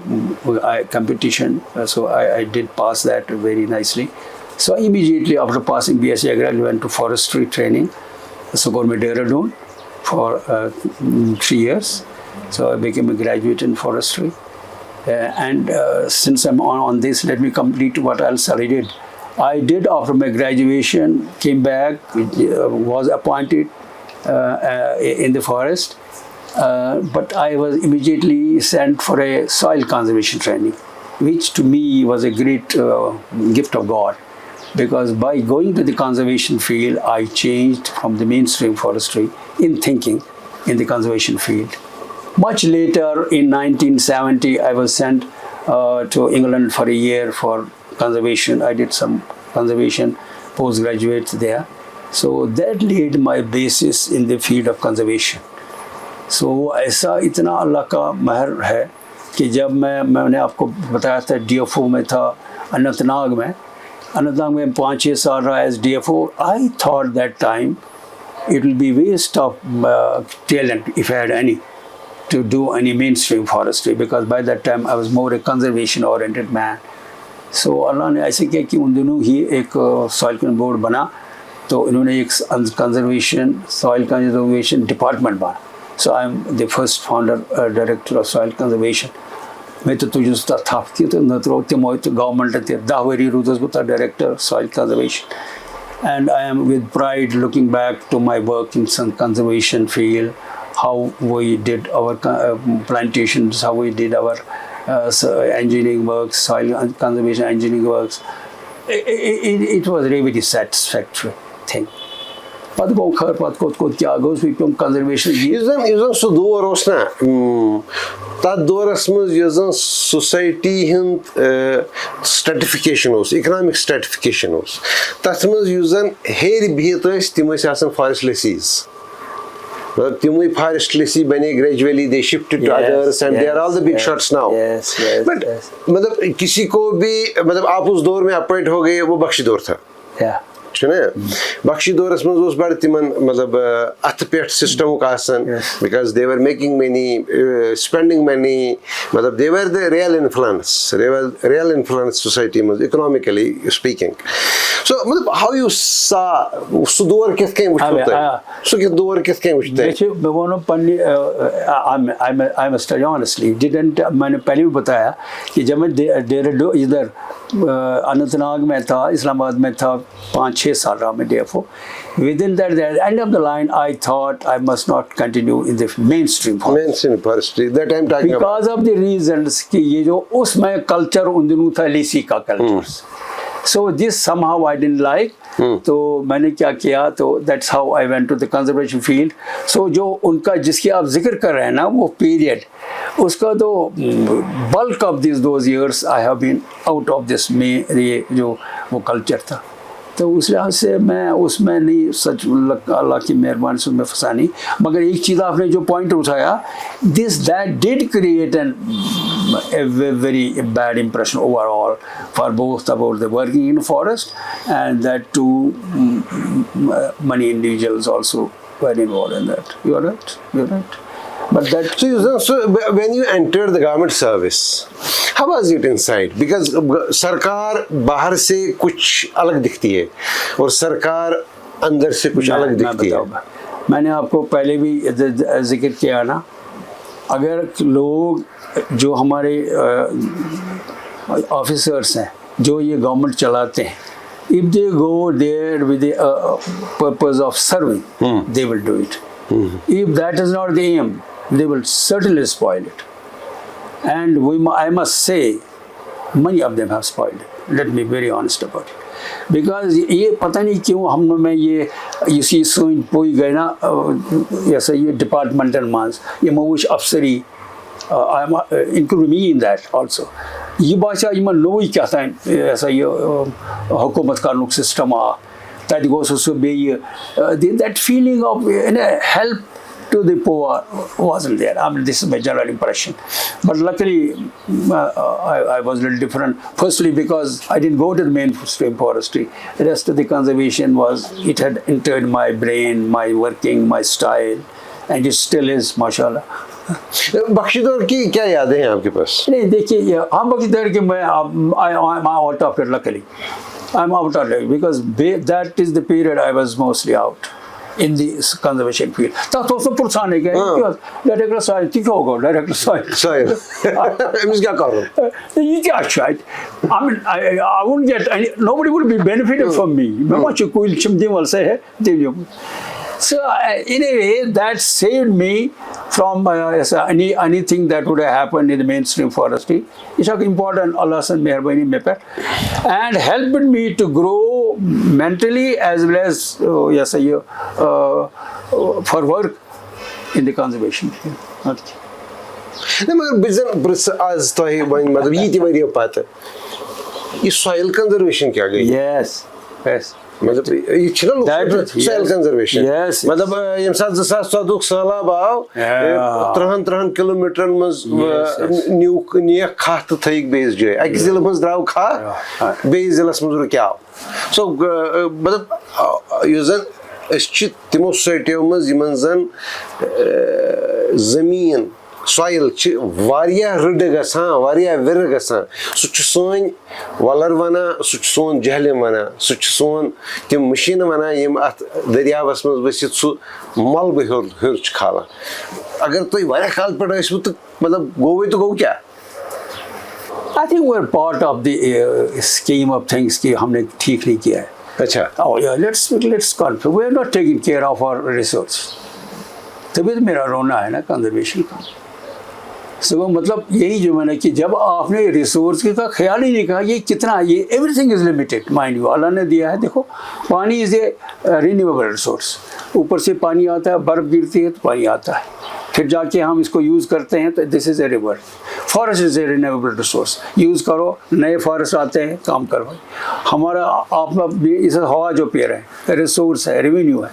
competition. So I did pass that very nicely. So immediately after passing BSc Agri, I went to forestry training. So got my Dehradun for 3 years. So I became a graduate in forestry. And since I'm on this, let me complete what else I did. I did after my graduation, came back, was appointed in the forest. But I was immediately sent for a soil conservation training, which to me was a great gift of God. Because by going to the conservation field, I changed from the mainstream forestry in thinking in the conservation field. Much later, in 1970, I was sent to England for a year for conservation. I did some conservation postgraduate there. So that laid my basis in the field of conservation. So ऐसा इतना अल्लाह का महर है कि जब मैंने आपको बताया था DFO में था अनंतनाग में 5-6 साल रहा as DFO, I thought that time it will be waste of talent if I had any. to do any mainstream forestry because by that time I was more a conservation oriented man. So अल्लाह ने ऐसे किया कि उन दिनों ही एक soil board बना, तो इन्होंने एक कंजर्वेशन सॉइल कंजर्वेशन डिपार्टमेंट बना. So I am the first founder director of soil conservation. मैं तो तुझे था कि तो न तो तमो तो गवर्नमेंट थे 10 वरी रूदस बता director soil conservation. And I am with pride looking back to my work in some conservation field, how we did our plantations, how we did our engineering works, soil conservation engineering works. It was really very satisfactory thing. Pat go khar pat ko kya goes we pum conservation. Yüzden su doğru olsa tad doğrasımız yüzden society hind stratification olsun, economic stratification olsun. Tatımız yüzden her bir toys timos asan forest lessees. Timui forest lessee bane gradually they shifted to others and they are all the big shots now. Yes. But मतलब किसी को भी मतलब आप उस दौर में appoint हो गए वो बख्शी दौर था. Yeah. बख्शी दौरस में उस बार तिमन मतलब अथ पेट सिस्टम का आसन because they were making money, spending money, मतलब they were the real influence society में economically speaking. So मतलब how you saw उस दौर किस के उठते हैं, उस के दौर किस के उठते हैं. देखिए मैं वो ना पन्नी I must tell you honestly didn't मैंने पहले भी बताया कि जब मैं डेरा इधर अनंतनाग में था, इस्लामाबाद में था 5-6 साल रहा मैं DFO. Within that, at the end of the line, I thought I must not continue in the mainstream forestry. That I'm talking because about. of the reasons कि ये जो उसमें culture उन दिनों था लेसी का culture. So this somehow I didn't like. तो मैंने क्या किया तो that's how I went to the conservation field. So जो उनका जिसकी आप जिक्र कर रहे हैं ना वो period उसका तो bulk of those years I have been out of this में ये जो वो culture था. तो उस लिहाज से मैं उसमें नहीं सच अल्लाह की मेहरबानी से मैं फंसा नहीं. मगर एक चीज़ आपने जो पॉइंट उठाया this that did create an a very bad impression overall for both about the working in forest and that too many individuals also were involved in that. You're right. But that so when you entered the government service, how was it inside? Because सरकार बाहर से कुछ अलग दिखती है और सरकार अंदर से कुछ अलग दिखती है. मैंने आपको पहले भी जिक्र किया ना, अगर लोग जो हमारे ऑफिसर्स हैं जो ये गवर्नमेंट चलाते हैं, if they go there with the purpose of serving, they will do it. If that is not the aim, they will certainly spoil it. And I must say, many of them have spoiled it. Let me be very honest about it. Because ये पता नहीं क्यों हम में ये इसी सोच पोई गए ना ऐसा ये departmental मांस ये मऊश अफसरी I am include me in that also. ये बात ये मन लोग क्या था ऐसा ये हुकूमत का नुक सिस्टम आ ताकि वो सोचो बे ये that feeling of help to the poor wasn't there. I mean, this is my general impression. But luckily, I was a little different. Firstly, because I didn't go to the mainstream forestry. The rest of the conservation it had entered my brain, my working, my style, and it still is, mashallah. बख्शीदौर की क्या यादें हैं आपके पास? नहीं देखिए हम बख्शीदौर की I'm out of it luckily. I'm out of it because that is the period I was mostly out in the conservation field. तो उसमें पुरसाने के डायरेक्टर सॉइल ठीक होगा डायरेक्टर सॉइल इस क्या कर रहा हूँ ये क्या शायद I mean I wouldn't get nobody would be benefited from me मैं मुझे कोई चिमटी वाल से है देवियों. So in a way that saved me from anything that would have happened in the mainstream forestry. It's important Allah san meherbani mein par and helped me to grow mentally as well as for work in the conservation field. नहीं मगर बिजन आज तो ही मतलब ये थी मेरी बात है ये soil conservation क्या गई? Yes. मतलब ये छिना लोग soil conservation. Yes. मतलब ये साथ 2014 साला बाव 3 किलोमीटर मज न्यू खात थईक बेस जे अकिस जिले मज द्राव खा बेस जिलस मज रुक्याव. So मतलब युजन तिमो सोसाइटियों मज यमन जन जमीन सॉइल वारिया रड गसान वारिया विर गसान सह सोन वलर वनान सह सोन जहलिम वनान सह सोन तम मशीन वनान यम अत दरियावस मज वसित सह मलबे हर खालान अगर तुम वारिया काल पे तो मतलब गो क्या I think we're part of the scheme of things कि हमने ठीक नहीं किया है. अच्छा Oh yeah, let's confirm. We are not taking care of our resources. तभी तो मेरा रोना है ना कंजर्वेशन का. सो मतलब यही जो मैंने कि जब आपने रिसोर्स का ख्याल ही नहीं कहा ये कितना ये everything is limited mind you Allah ने दिया है. देखो पानी इज ए रिन्यूएबल रिसोर्स. ऊपर से पानी आता है बर्फ़ गिरती है तो पानी आता है फिर जाके हम इसको यूज़ करते हैं तो this is a river. Forest is a renewable resource. Use करो नए फॉरेस्ट आते हैं काम करो. हमारा आप इस हवा जो पी रहे हैं रिसोर्स है रेवेन्यू है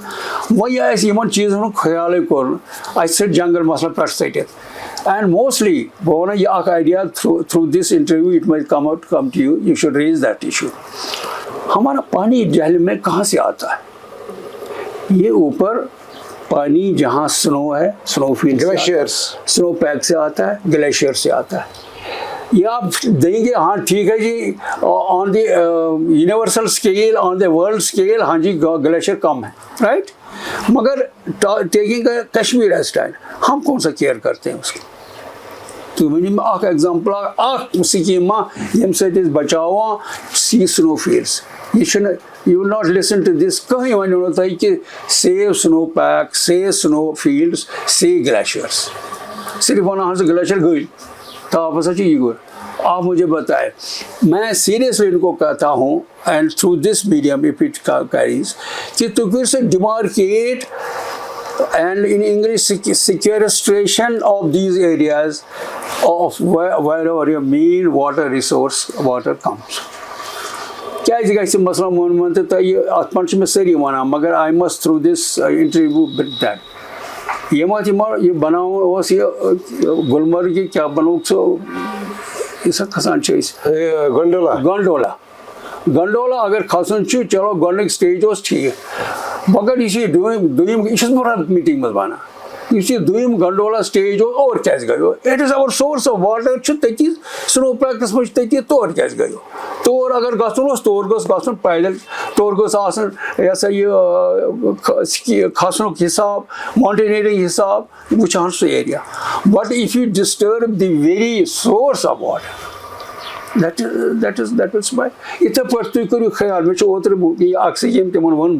वही ऐसी इन चीज़ों ख्याल कर अस जंगल मसला पे सटित. And mostly, वो ना ये एक idea through this interview it might come to you. You should raise that issue. हमारा पानी जहल में कहाँ से आता है? ये ऊपर पानी जहाँ स्नो है स्नोफील्ड ग्लेशियर्स स्नो पैक से आता है ग्लेशियर से आता है. ये आप देंगे हाँ ठीक है जी on the universal scale on the world scale हाँ जी ग्लेशियर कम है राइट. मगर टेकिंग कश्मीर एज स्टैंड हम कौन सा केयर करते हैं उसको. तो मैंने एग्जाम्पल स्कीम यम सज बचाव सी snow fields. You will not listen to this. कहीं वन होता है कि save snow pack, save snow fields, save glaciers. सिर्फ वहाँ से ग्लेशियर गई तो आप सच ही गुर. आप मुझे बताएं मैं सीरियसली इनको कहता हूँ and through this medium if it carries कि तो फिर से demarcate and in English sequestration of these areas of wherever your main water resource water comes. क्या गई मसला मोन तो ये अत में सारी वन मगर I must through this interview that ये बनाओ गुलमर्ग क्या बनो सो खसान गंडोला अगर खसन चलो गोक स्टेज ठीक मगर यह दुम यह मीटिंग मज वन यह दुम गंडोला स्टेज और क्या गयो it is our source of water तथि स्नो पैक्स मज तथि तौर क्या गयो तौर अगर गन तौर गन पैदल तौर गसा यह खसन हिसाब माउंटेनियरिंग हिसाब वुचान सह area. But if you disturb the very source of water that is why इतने पर तुम करो ख्याल मे ओतर ऑक्सीजन तिमन वन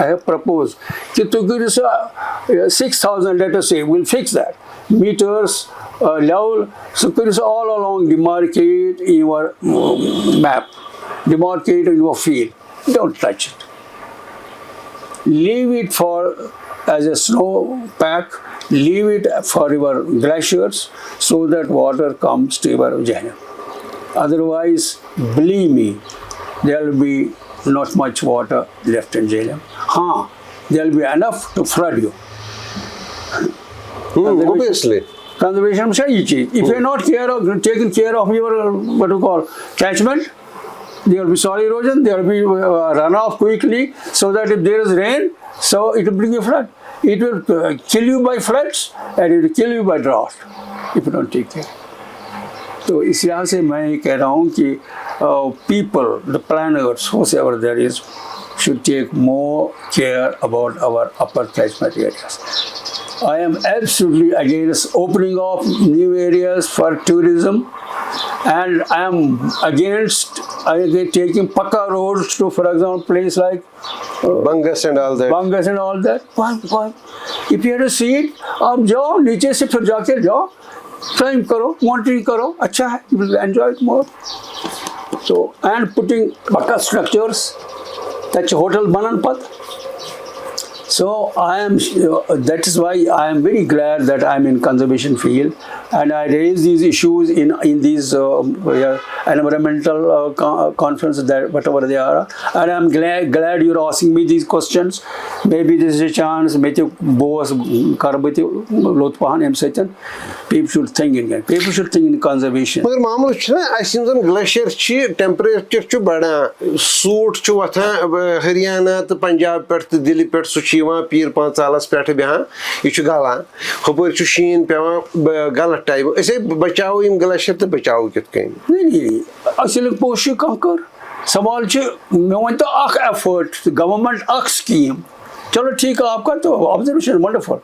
I have proposed कि तुम करो 6,000 let us say we'll fix that meters level so करो all along demarcate in your map demarcate in your field. Don't touch it. Leave it for as a snow pack. Leave it for your glaciers so that water comes to your Jahannam. Otherwise, believe me, there will be not much water left in Jahannam. There will be enough to flood you. Obviously. Conservation is if you are not taking care of your what you call catchment, there will be soil erosion, there will be runoff quickly, so that if there is rain, so it will bring a flood. It will kill you by floods and it will kill you by drought if you don't take care. तो इस यहाँ से मैं ये कह रहा हूँ कि people, the planners, whoever there is, should take more care about our upper catchment areas. I am absolutely against opening of new areas for tourism, and I am against taking Pakka roads to, for example, place like Bangas and all that. Why? If you have to see it, आप जाओ नीचे से फिर जाके जाओ, climb करो, mountaineering करो, अच्छा है, you will enjoy it more. So, and putting Pakka structures, that's hotel banan pat. So that is why I am very glad that I am in conservation field, and I raise these issues in these environmental conferences, that whatever they are, and I am glad you are asking me these questions. Maybe this is a chance. Maybe boss karbati lotpahan emsaitan. People should think in conservation. मगर मामला छ ना असिम जन glacier छ temperature छ बड़ा suit छ वथा हरियाणा तो पंजाब पे तो दिल्ली पे सु छ पीर पांचालस पे बहान यह गलान हपर शीन पे गलत टाइम असे बचाओ ग्लेशियर तो बचाओ कित नहीं असल पोश कह कर सवाल मे वन तो एफर्ट गवर्नमेंट स्कीम चलो ठीक है आपका तो ऑब्जर्वेशन वंडरफुल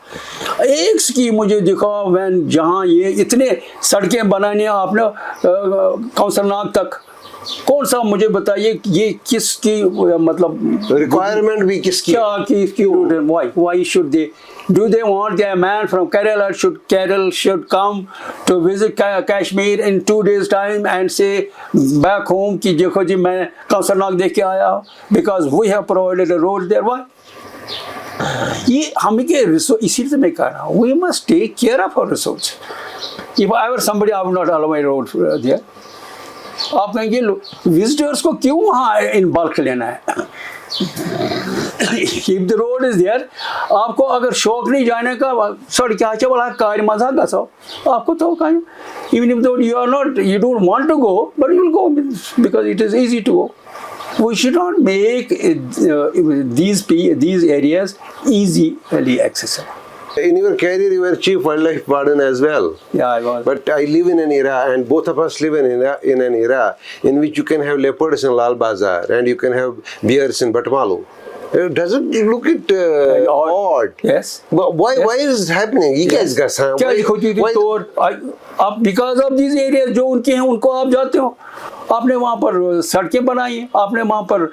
एक स्कीम मुझे दिखाओ वैन जहाँ ये इतने सड़कें बनानी आपने कौंसलनाग तक कौन सा मुझे बताइए ये किसकी मतलब रिक्वायरमेंट भी किसकी क्या किसकी why should they do they want a man from Kerala should come to visit Kashmir in 2 days time and say back home कि देखो जी मैं कौंसलनाग देख के आया because we have provided a road there why ये हमें के रिसोर्स इसीलिए तो मैं कह रहा हूँ we must take care of our resource if I were somebody I would not allow my road there आप कहेंगे विजिटर्स को क्यों वहाँ इन बल्क लेना है if the road is there आपको अगर शौक नहीं जाने का सड़क क्या अच्छा बड़ा कार मजा गसो आपको तो कहीं even if though you don't want to go but you will go because it is easy to go we should not make these areas easily accessible. In your career, you were chief wildlife warden as well. Yeah, I was. But I live in an era, and both of us live in an era in which you can have leopards in Lal Bazar and you can have bears in Batmalu. Doesn't it look odd? Yes. But why is it happening? You guys got some. Because of these areas जो उनके हैं उनको आप जाते हो आपने वहाँ पर सड़कें बनाई हैं आपने वहाँ पर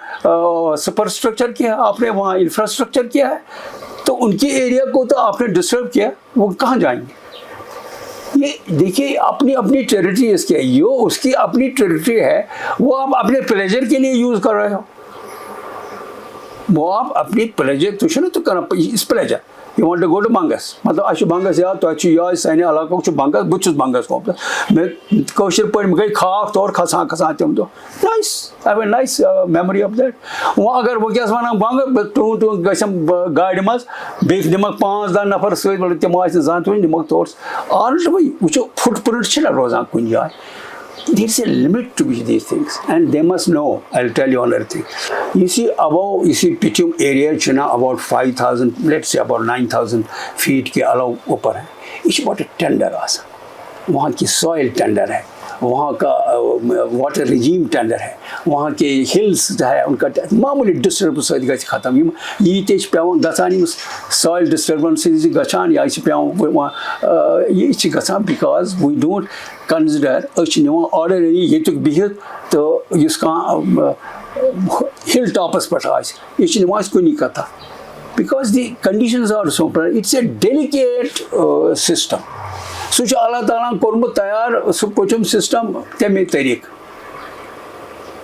सुपरस्ट्रक्चर किया आपने वहाँ इंफ्रास्ट्रक्चर किया है तो उनके एरिया को तो आपने डिस्टर्ब किया वो कहाँ जाएंगे ये देखिए अपनी अपनी टेरिटरी इसकी है यो उसकी अपनी टेरिटरी है वो आप अपने प्लेजर के लिए यूज़ कर रहे हो वो आप अपनी प्लेजर तुझे ना तो करना इस pleasure you want to go to Bangas मतलब अच्छी Bangas यार तो अच्छी यार सैन्य इलाकों को Bangas बुच्चुस Bangas को मैं कोशिश पर मैं गई खाक तौर खसाते हम तो nice I have a nice memory of that वहाँ अगर वो क्या सवाना Bangas टू गशम गाड़ी मस बेक दिमाग 5-10 नफर सोच बोले तमाश जान तो दिमाग तौर आर्ट भाई वो जो फुटप्रिंट चला रोज़ान कुछ जाए there is a limit to these things and they must know. I'll tell you another thing. You see Pichum area chuna about 5,000 let's say about 9,000 feet के अलाव ऊपर है it's about a tender आसा वहाँ की soil tender है वहाँ का वाटर रिजीम टेंडर है वहाँ के हिल्स है उनका मामूली डिस्टर्बेंस खत्म ये तेज पेवन गसान सॉइल डिस्टर्बेंस गसान या पेवन ये गसान because we don't consider ordinary ये बिहित तो इस हिल टॉपस पे यह कुनी कथा because the conditions are so it's a delicate system सह अल्लाह ताला कोर्मुत तैयार सह पचुम सिस्टम तमे तरीक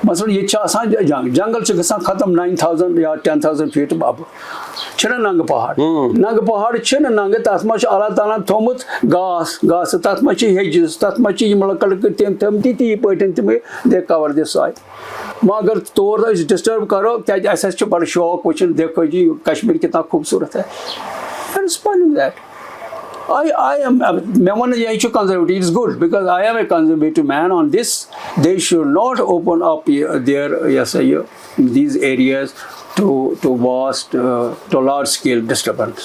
मसलन ये जंगल गसान खत्म 9,000 या 10,000 फीट अब नंग पहाड़ नंग तथ मे अल्लाह ताला थोमुत घास तथ मे हेजिस तथ मे लकड़ तम ती पे तम दे कवर दिस सॉइल मगर तौर डिस्टर्ब करो क्या बड़ शौक वचन देखो जी कश्मीर कितना खूबसूरत है that I am conservative. It's good because I am a conservative man on this. They should not open up these areas to vast, to large scale disturbance.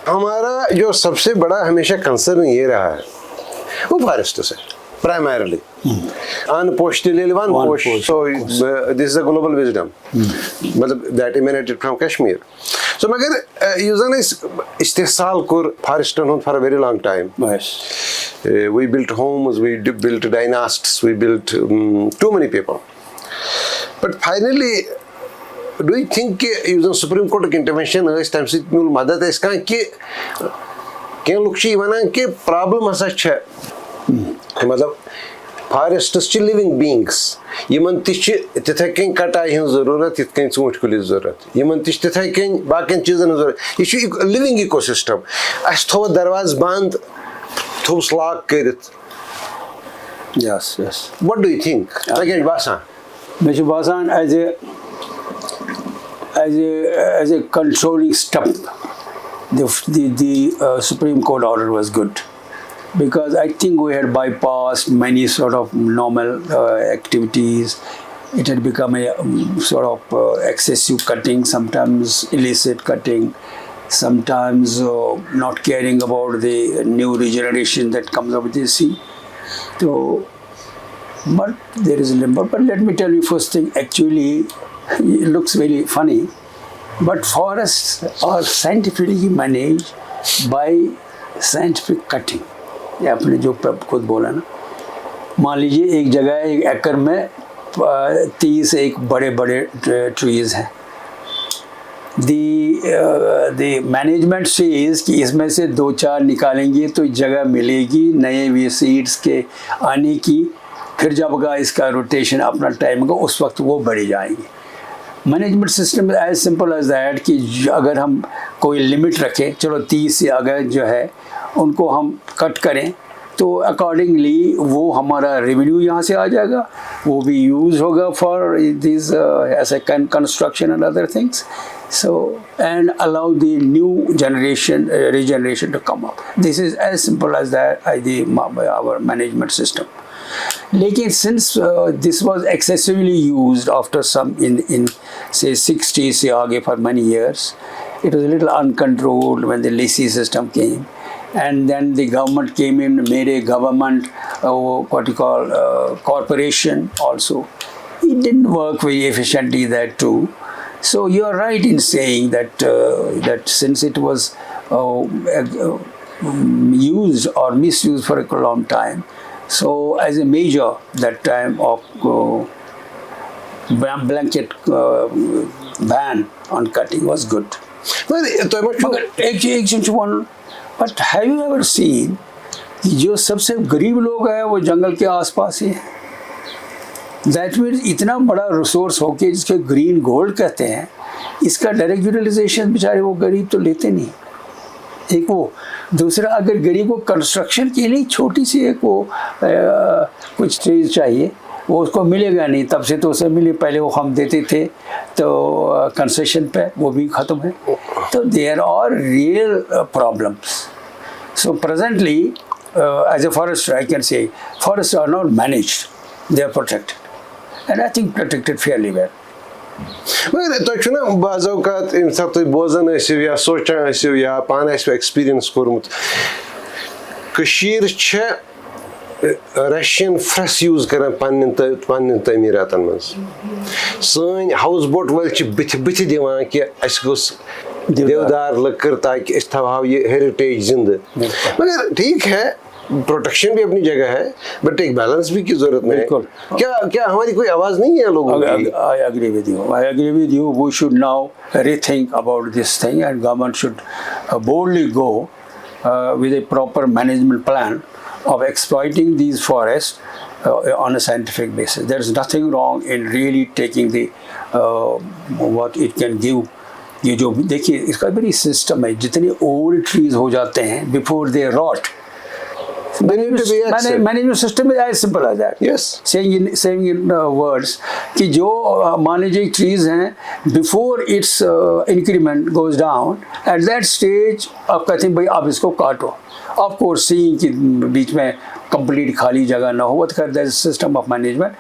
हमारा जो सबसे बड़ा हमेशा कंसर्न ये रहा है वो फॉरेस्ट से primarily unpoached unpoached so this is a global wisdom मतलब that emanated from Kashmir so मगर यूजन इस्तेसाल कर फॉरेस्टन हुन for a very long time we built homes we built dynasts we built too many people but finally do you think यूजन Supreme Court intervention है इस time से मिल मदद है इसका कि क्या लोग ची वना कि प्रॉब्लम हसा है मतलब फॉरेस्ट्स लिविंग बींग्स यमन तिथे कन कटाई हन जरूरत इत कन ऊंट कुल जरूरत यमन तिथे कन बाकी चीजन जरूरत यह लिविंग इकोसिस्टम अस थो दरवाज बंद थोस लॉक करित yes yes what do you think क्या बासान मे बासान as a controlling step the Supreme Court order was good because I think we had bypassed many sort of normal activities. It had become a sort of excessive cutting, sometimes illicit cutting, sometimes not caring about the new regeneration that comes up with the sea. So, but there is a limit. But let me tell you first thing, actually, it looks very funny, but forests are scientifically managed by scientific cutting. ये आपने जो खुद बोला ना, मान लीजिए एक जगह 1 एकड़ में 30 एक बड़े बड़े ट्रीज हैं. the मैनेजमेंट सेज कि इसमें से 2-4 निकालेंगे तो जगह मिलेगी नए वी सीड्स के आने की. फिर जब का इसका रोटेशन अपना टाइम होगा उस वक्त वो बढ़े जाएंगे. Management system as simple as that कि अगर हम कोई लिमिट रखें, चलो 30 से अगर जो है उनको हम कट करें तो अकॉर्डिंगली वो हमारा रेवेन्यू यहाँ से आ जाएगा, वो भी यूज़ होगा फॉर दिस ऐसे construction and other things. So and allow the new generation regeneration to come up. This is as simple as that. Our management system. लेकिन since this was excessively used after some in say 60s से आगे for many years, it was a little uncontrolled when the leasing system came, and then the government came in, made a government what you call corporation also. It didn't work very efficiently that too. So you are right in saying that that since it was used or misused for a long time, so as a measure that time of blanket ban on cutting was good. But have you ever seen कि जो सबसे गरीब लोग हैं वो जंगल के आसपास ही हैं? दैट मीन्स इतना बड़ा रिसोर्स हो के जिसके ग्रीन गोल्ड कहते हैं, इसका डायरेक्ट यूटिलाइजेशन बेचारे वो गरीब तो लेते नहीं. एक वो दूसरा, अगर गरीब को कंस्ट्रक्शन के लिए छोटी सी एक वो कुछ चीज़ चाहिए वो उसको मिलेगा नहीं. तब से तो उसे मिले, पहले वो हम देते थे तो कंसेशन पे, वो भी ख़त्म है. तो there are real problems. So presently as a forester I can say forest are not managed, they are protected, and I think protected fairly well. मगर तो ना बाज़ औक़ात इन सब तो बोझन ऐसे या सोचा ऐसे या पान ऐसे एक्सपीरियंस कोरमुत कशीर छे रशियन फ्रेश यूज़ करें पान तमीरातन मज़. सन हाउस बोट वाल ची बिथ दिवान कि अस देवदार लकड़ ताकि इस थवाव ये हेरिटेज जिंद. मगर ठीक है, प्रोटेक्शन भी अपनी जगह है, बट एक बैलेंस भी की जरूरत है. क्या हमारी कोई आवाज नहीं है लोगों की? I agree with you. I agree with you. We should now rethink about this thing, and government should boldly go with a proper management plan of exploiting these forests on a scientific basis. There is nothing wrong in really taking the what it can give. ये जो देखिए इसका बड़ी system है. जितने old trees हो जाते हैं before they rot, management system is as simple as that. Yes. Saying in words कि जो मान लीजिए ट्रीज हैं, before it's increment goes down, at that stage आप कहते हैं भाई आप इसको काटो. ऑफ कोर्स सीइंग कि बीच में कंप्लीट खाली जगह ना हो, that is system of management.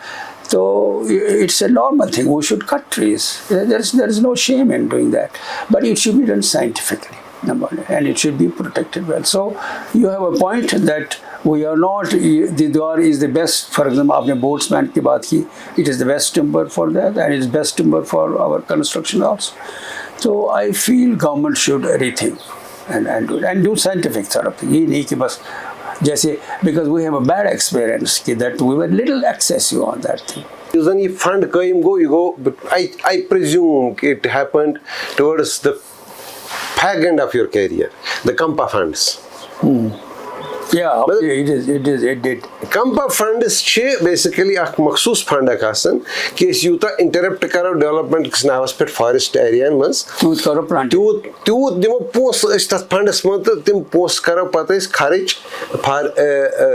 So it's a normal thing. We should cut trees. There is no shame in doing that, but it should be done scientifically, number one, and it should be protected well. So you have a point that we are not. The Deodar is the best. For example, आपने boatsman की बात की. It is the best timber for that, and it is best timber for our construction also. So I feel government should rethink and do scientific sort of thing. ये नहीं कि बस जैसे, because we have a bad experience that we were little excessive on that thing. Then you fund you go, but I presume it happened towards the fag end of your career, the Kampa funds. Yeah, it did. Kampa funds छे basically एक मखसूस fund आसन कि इस Utah interrupt करो development किस नावस पे forest area मस तूत करो प्लांटिंग तूत दिमो पोस इस तथ फंड्स मत तिम पोस करो पता इस खर्च for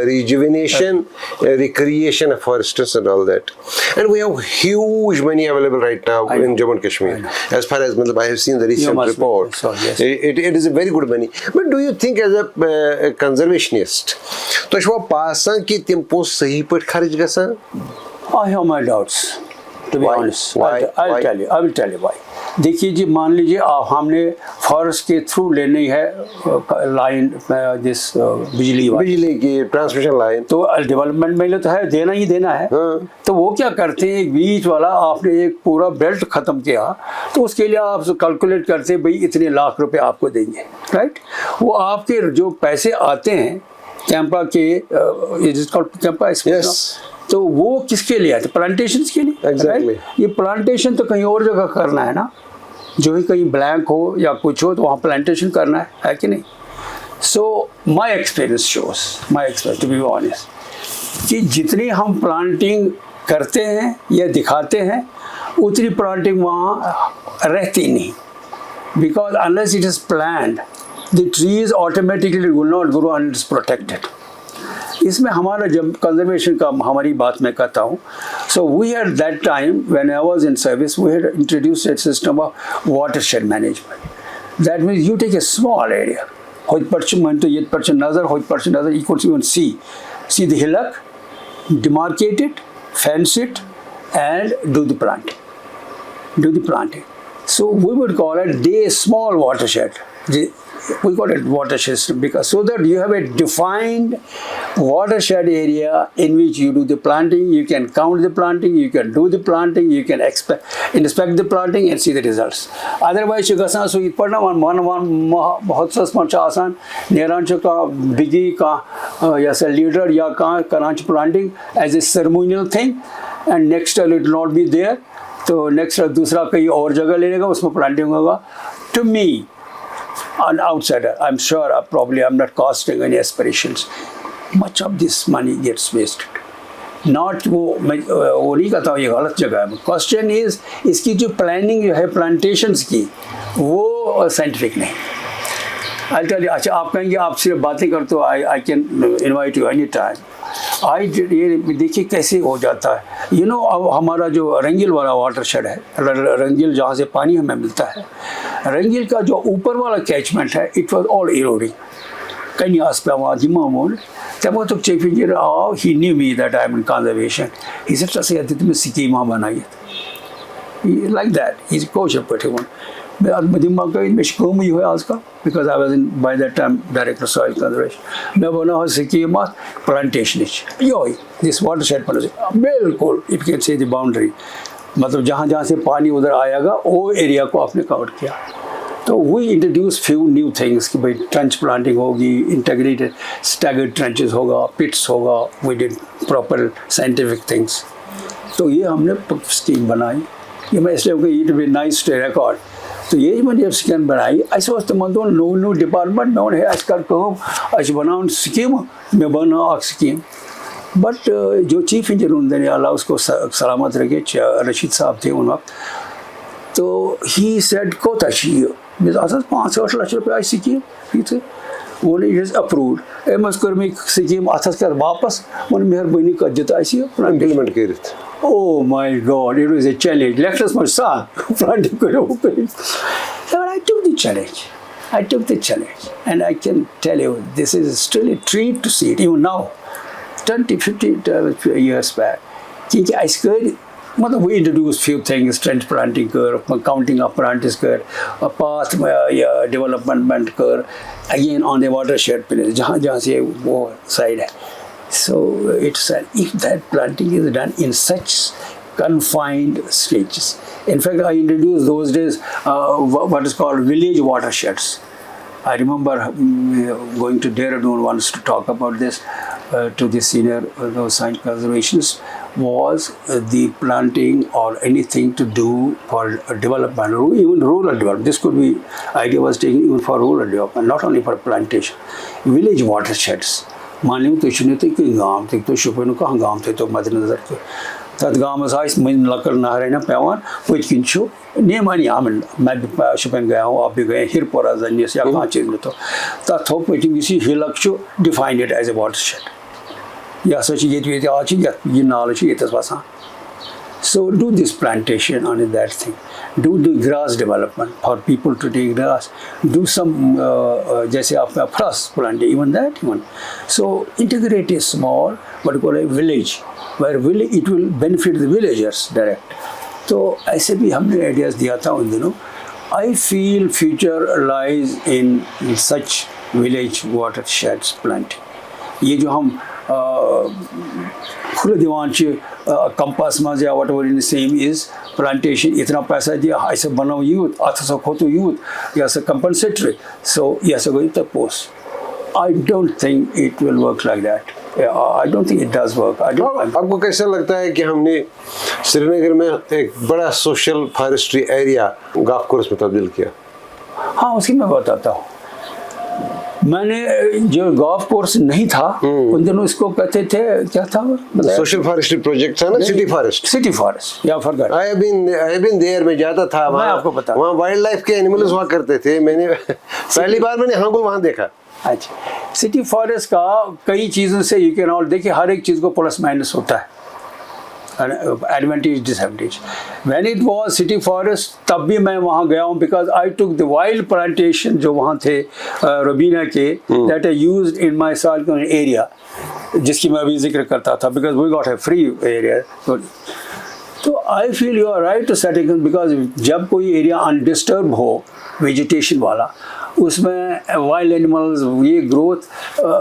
rejuvenation, recreation of forests and all that, and we have huge money available right now in Jammu and Kashmir. As far as I have seen the recent report, so, yes. it is a very good money. But do you think as a conservationist तो वो पासन कि तिम पोस सही पर खर्च गसन? I have my doubts, to be honest. Why? I will tell you why. देखिए जी, मान लीजिए हमने फॉरेस्ट के थ्रू लेनी है लाइन जिस बिजली वाली, बिजली की ट्रांसमिशन लाइन, तो डेवलपमेंट में तो है देना ही देना है। हाँ। तो वो क्या करते हैं, एक बीच वाला आपने एक पूरा बेल्ट खत्म किया तो उसके लिए आप कैलकुलेट करते हैं भाई इतने लाख रुपए आपको देंगे, राइट। वो आपके जो पैसे आते हैं कैंपा के कैंपा, Yes. तो वो किसके लिए आते, प्लांटेशन के लिए, Exactly. right? ये प्लांटेशन तो कहीं और जगह करना है ना, जो ही कहीं ब्लैंक हो या कुछ हो तो वहाँ प्लांटेशन करना है कि नहीं। So my experience shows, to be honest, कि जितनी हम प्लांटिंग करते हैं या दिखाते हैं उतनी प्लांटिंग वहाँ रहती नहीं, because unless it is planned the trees automatically will not grow and it is protected. इसमें हमारा जब कंजर्वेशन का हमारी बात मैं कहता हूँ, so we had that time when I was in service we had introduced a system of watershed management. That means you take a small area, होइत पर्चन तो ये पर्चन नजर, होइत पर्चन नजर, you could even see the hillock, demarcate it, fence it, and do the planting. So we would call it the small watershed. We call it watershed because so that you have a defined watershed area in which you do the planting, you can count the planting, you can do the planting, you can inspect the planting and see the results. Otherwise, you gasa so it padna one bahut sa smanch asan neranch ka bigi ka ya sa leader ya ka karanch planting as a ceremonial thing, and next it will not be there. तो next दूसरा कहीं और जगह ले लेगा, उसमें planting होगा. To me an outsider, I'm sure probably I'm not casting any aspirations, much of this money gets wasted. Not वो नहीं कहता हूँ ये गलत जगह है. क्वेश्चन इज इसकी जो प्लानिंग जो है प्लांटेशंस की वो साइंटिफिक नहीं. I'll tell you, अच्छा आप कहेंगे आप सिर्फ बातें करते हो, I can invite you any time. ये देखिए कैसे हो जाता है. यू नो अब हमारा जो रंगील वाला वाटरशेड है, रंगील जहाँ से पानी हमें मिलता है, रंगील का जो ऊपर वाला कैचमेंट है, इट वॉज ऑल इरोडिंग. कहीं आस पे वहाँ जिम्मा मोल तब वो तो चीफ इंजीनियर आओ, he knew me that I am in conservation. He said से तुम्हें स्कीम बनाई लाइक दैट. ही इज कोच पटे वन दिमाग का में कम ही हुआ आज का, because I was in by that time director soil conservation. मैं बना स्कीम प्लांटेशन यो दिस वाटरशेड पर बिल्कुल it can say the boundary, मतलब जहाँ जहाँ से पानी उधर आएगा वो एरिया को आपने कवर किया. तो we introduce few new things कि भाई ट्रेंच प्लांटिंग होगी, इंटीग्रेटेड स्टैगर्ड ट्रेंचेस होगा, पिट्स होगा. We did proper scientific things. तो ये हमने स्कीम बनाई. ये मैं इसलिए it be nice to record. तो ये मैंने जब स्कीम बनाई ऐसे वक्त मतलब नो डिपार्टमेंट में है आजकल कहूँ अच्छे बनाओ स्कीम में बना स्कीम. बट जो चीफ इंजीनियर उन्होंने अल्लाह उसको सलामत रखे, रशीद साहब थे उन वक्त, तो ही सेड को अच्छी मेरे 5-8 लाख रुपये आई स्कीम थे वो नहीं अप्रूव एम कर मैं स्कीम अथस कर वापस वो मेहरबानी कर दिता इम्प्लीमेंट कर. Oh my God, it was a challenge. Lectures my son, planting करो. But I took the challenge. And I can tell you, this is still a treat to see it, even now, 20-50 years back. क्योंकि इसके मतलब we introduced few things, trench planting कर, counting of plants कर, path या development कर, again on the watershed पे जहाँ जहाँ से वो side है. So it's if that planting is done in such confined stages. In fact, I introduced those days what is called village watersheds. I remember going to Dehradun once to talk about this to the senior science conservationists, was the planting or anything to do for development, or even rural development. This could be, idea was taken even for rural development, not only for plantation. Village watersheds. मान लीजिए तो शुरू थे कि गांव थे तो शुपन कहाँ गांव थे तो मद्देनजर के तद गांव में साइज मैं लकड़ नहरें ना पैवान कुछ किंचु नहीं मानी आमन मैं शुपन गया हूँ आप भी गए हिरपोरा जन्य से कहाँ चीज़ में तो थोक में किसी हिलक्चु define it as a watershed या सच ये आज ये नॉलेज ये तस्वासा. So do this plantation on that thing. Do the grass development for people to take grass. Do some जैसे आपका फरस plant, even that one. So integrate a small what we call a village, where it will benefit the villagers direct. तो ऐसे भी हमने ideas दिया था उन दिनों. I feel future lies in such village water shades planting. ये जो हम खुले दीवान कंपास मज या what ever in same is plantation इतना पैसा दिया ऐसे बनाओ यूथ अथ सो खोतो यूथ या कंपनसेटरी सो या go the post. I don't think it will work like that. I don't think it does work. आपको कैसा लगता है कि हमने श्रीनगर में एक बड़ा social forestry area golf course में तब्दील किया? हाँ, उसकी मैं बताता हूँ. मैंने जो गोल्फ कोर्स नहीं था उन दिनों इसको कहते थे क्या था सोशल फॉरेस्ट्री प्रोजेक्ट था ना, सिटी फॉरेस्ट या forgot. I have been there, मैं जाता था वहाँ. आपको पता वहाँ वाइल्ड लाइफ के एनिमल्स हुआ करते थे. मैंने पहली बार मैंने हाँ को वहाँ देखा. अच्छा, सिटी फॉरेस्ट का कई चीज़ों से यू कैन ऑल देखिए हर एक चीज़ को प्लस माइनस होता है, advantage disadvantage. When it was city forest तब भी मैं वहाँ गया हूँ because I took the wild plantation जो वहाँ थे रोबीना के that I used in my साल एरिया जिसकी मैं अभी जिक्र करता था because we got a free area. तो I feel you are right to setting because जब कोई एरिया अनडिस्टर्ब हो वेजिटेशन वाला उसमें वाइल्ड एनिमल्स ये ग्रोथ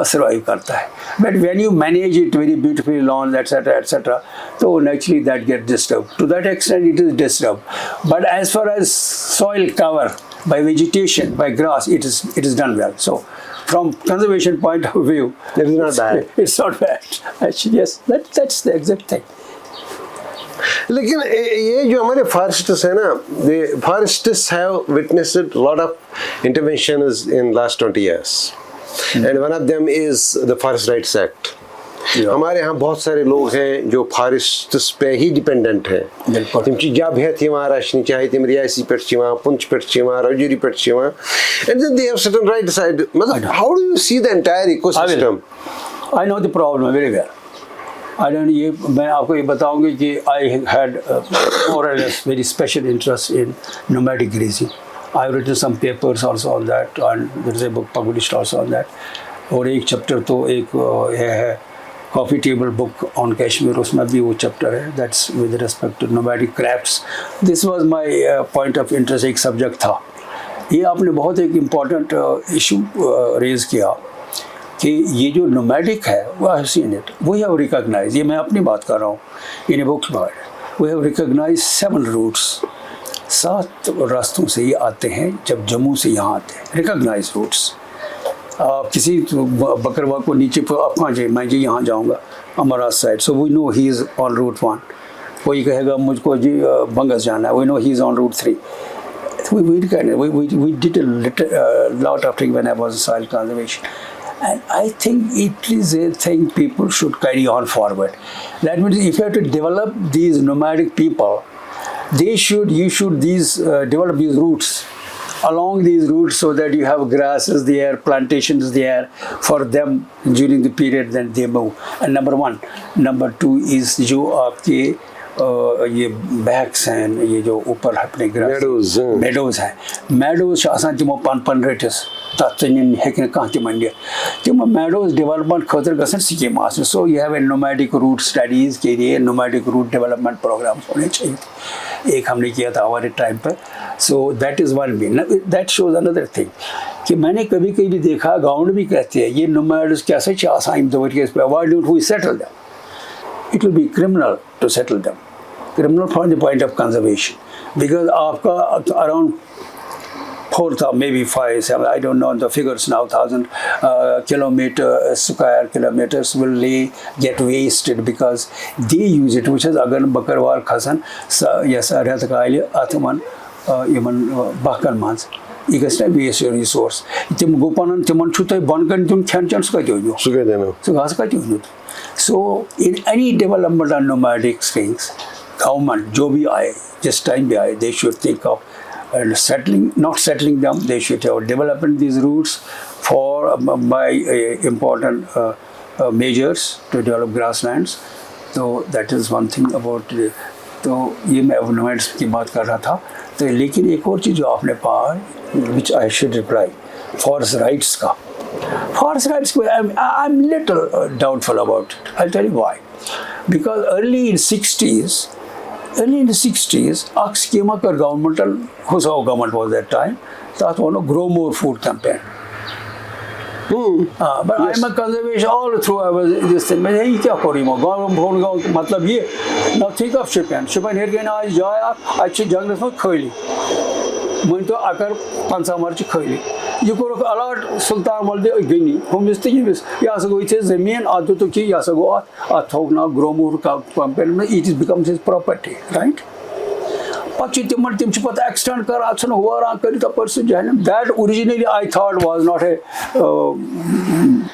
सर्वाइव करता है. But when you manage it very beautifully lawn etcetera तो naturally that get disturb to that extent it is disturb. But as far as soil cover by vegetation by grass it is done well. So from conservation point of view it is not bad. It's not bad actually. Yes, that's the exact thing. लेकिन ये जो हमारे फॉरेस्टिस्ट है ना, the forests have witnessed a lot of interventions in last 20 years and one of them is the Forest Rights Act. हमारे यहाँ बहुत सारे लोग हैं जो फॉरेस्ट्स पे ही डिपेंडेंट हैं. तम जा बेहत राशनी चाहे तम रियासी पे पुंछ पे राजौरी पे and then they have certain rights. मतलब how do you see the entire ecosystem? I know the problem very well. I don't. ये मैं आपको ये बताऊंगी कि I had more or less very special interest in nomadic grazing. I've written some papers also on that and there is a book published also on that. और एक chapter तो एक ये है coffee table book on Kashmir, उसमें भी वो chapter है that's with respect to nomadic crafts. This was my point of interest, एक सब्जेक्ट था. ये आपने बहुत एक इम्पॉर्टेंट इशू रेज किया कि ये जो नोमैडिक है वो I seen it we have recognise, ये मैं अपनी बात कर रहा हूँ in a book we have recognise 7 routes. 7 रास्तों से ये आते हैं जब जम्मू से यहाँ आते हैं रिकॉग्नाइज रूट्स. किसी बकरवा को नीचे हाँ जी मैं जी यहाँ जाऊँगा अमराज side so we know he is on route 1. कोई कहेगा मुझको जी बंगस जाना है we know he is on route 3. We did a lot of things when I was in soil conservation. And I think it is a thing people should carry on forward. That means if you have to develop these nomadic people, you should develop these routes along these routes so that you have grasses there, plantations there for them during the period that they move. And number 1. Number 2 is जो आपके ये backs हैं ये जो ऊपर अपने meadows हैं meadows आसान तमो पन रटिस तन हेकन कह तम तम मेडोज डेवलपमेंट खतर गसन स्कीम आसन. So you have a nomadic route studies के लिए नोमैडिक रूट डेवलपमेंट प्रोग्राम होने चाहिए. एक हमने किया था हमारे टाइम पर. So that is one way. That shows another thing कि मैंने कभी कभी देखा गाँव भी कहते हैं ये नोमैड्स कैसे आसान why don't we settle them. It will be criminal to settle them. Criminal from the point of conservation, because आपका around 4,000 maybe 5, 7 I don't know the figures now 1,000 square kilometers will get wasted because they use it, which is अगर बकरवाल खसन या सारे तकाइल आत्मन Yemen बाकन मांस ये कैसे waste your resource. तम गोपानन तमन छुते बनकन तुम खान चांस का जो सुखे देना सुखास का जो. So in any development on nomadic things, government जो भी आए जिस टाइम भी आए they should think of not settling them. They should have developed these routes for by important measures to develop grasslands. So that is one thing about. तो ये मैं nomads की बात कर रहा था. तो लेकिन एक और चीज़ जो आपने कहा which I should reply forest rights का. Forest rights, I'm little doubtful about it. I'll tell you why. Because early in 60s, early in the 60s, a scheme of governmental, whose our government was that time, that one grow more food campaign. But I'm a conservation all through. I was this thing. मैं यही क्या करूँ मैं गाँव भोल गाँव मतलब ये now think of Shipan here के ना आज जाया अच्छे जंगल में खोली मैं तो आकर 500 मार्च खोली ये करो अलर्ट सुल्तान वाले गनी हम इस तरीके से या सगो इसे ज़मीन आदो तो कि या सगो आथोग ना ग्रोमोर का कंपेयर में it becomes his property, right? Pachi timar tim chipat extend kar action हुआ रहा करी तो परसों जाने that originally I thought was not a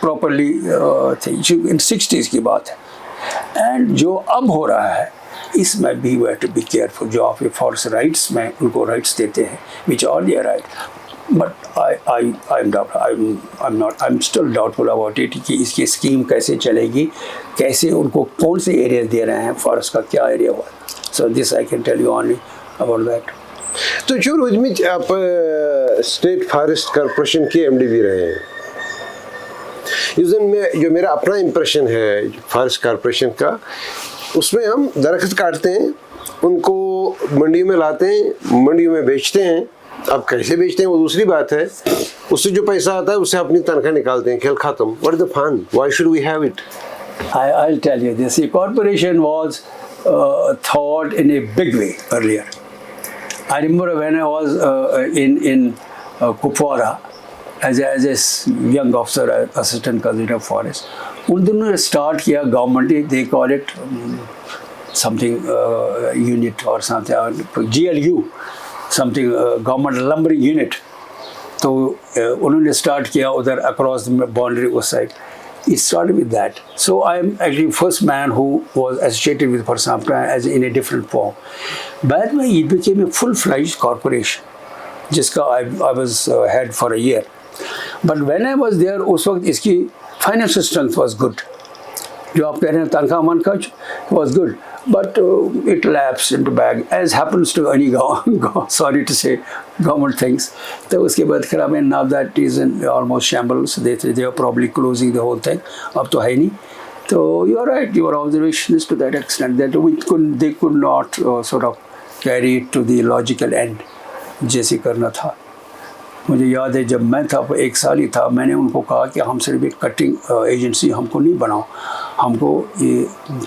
properly thing in 60s की बात है and जो अब हो रहा है इसमें भी we have to be careful जो आप forest rights में उनको rights देते हैं which are their right but I'm still doubtful about it कि इसकी scheme कैसे चलेगी कैसे उनको कौन से areas दे रहे हैं forest का क्या area हुआ so this I can tell you only about that. तो जो रोजमी आप स्टेट फॉरेस्ट कॉर्पोरेशन के एमडी भी रहे हैं इस दिन में जो मेरा अपना इम्प्रेशन है फॉरेस्ट कॉर्पोरेशन का उसमें हम दरख्त काटते हैं उनको मंडियों में लाते हैं मंडियों में बेचते हैं अब कैसे बेचते हैं वो दूसरी बात है उससे जो पैसा आता है उससे अपनी तनख्वाह निकालते हैं खेल खत्म what is the fun why should we have it I'll tell you this. The corporation was thought in a big way earlier. I remember when I was in Kupwara as a young officer, assistant conservator of forest. उन्होंने start किया government they call it something unit or something GLU something government lumbering unit. तो उन्होंने start किया उधर across the boundary उस side. It started with that. So I am actually first man who was associated with Parsamtra as in a different form. बाद में it became a full-fledged corporation, जिसका I was head for a year. But when I was there, उस वक्त इसकी financial strength was good. जो आप कह रहे हैं तनख्वाह मन खर्च was good. But it lapsed into bag as happens to any sorry to say government things. तो उसके बाद खराब है now that is in almost shambles. They are probably closing the whole thing. अब तो है नहीं. So you are right. Your observation is to that extent that they could not sort of carry it to the logical end जैसे करना था. मुझे याद है जब मैं था 1 साल ही था मैंने उनको कहा कि हम सिर्फ एक कटिंग एजेंसी हमको नहीं बनाओ हमको ये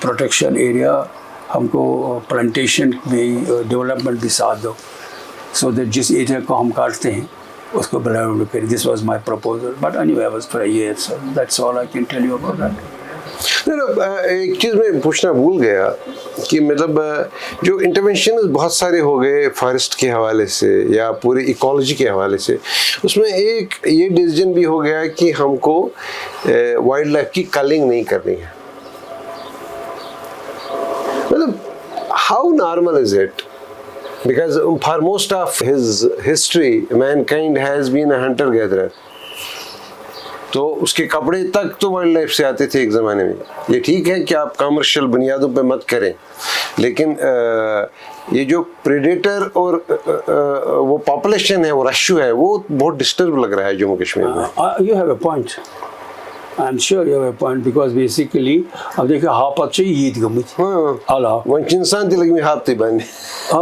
प्रोटेक्शन एरिया हमको प्लांटेशन में डेवलपमेंट भी साथ दो सो दैट जिस एरिया को हम काटते हैं उसको डेवलप करें this was my proposal but anyway I was for a year so that's all I can tell you about that. एक चीज़ मैं पूछना भूल गया कि मतलब जो इंटरवेंशन बहुत सारे हो गए फॉरेस्ट के हवाले से या पूरी इकोलॉजी के हवाले से उसमें एक ये डिसीजन भी हो गया कि हमको वाइल्ड लाइफ की कलिंग नहीं करनी है मतलब how normal is it because for most of his history mankind has been a hunter gatherer तो उसके कपड़े तक तो वाइल्ड लाइफ से आते थे एक ज़माने में ये ठीक है कि आप कमर्शियल बुनियादों पे मत करें लेकिन ये जो प्रेडेटर और वो पॉपुलेशन है वो रश्यू है वो बहुत डिस्टर्ब लग रहा है जम्मू कश्मीर में. You have a point. I'm sure you have a point because basically अब देखिए हाफ अच्छी ईद गमी अल्लाह वो इंसान दिल में हाथ थे बने I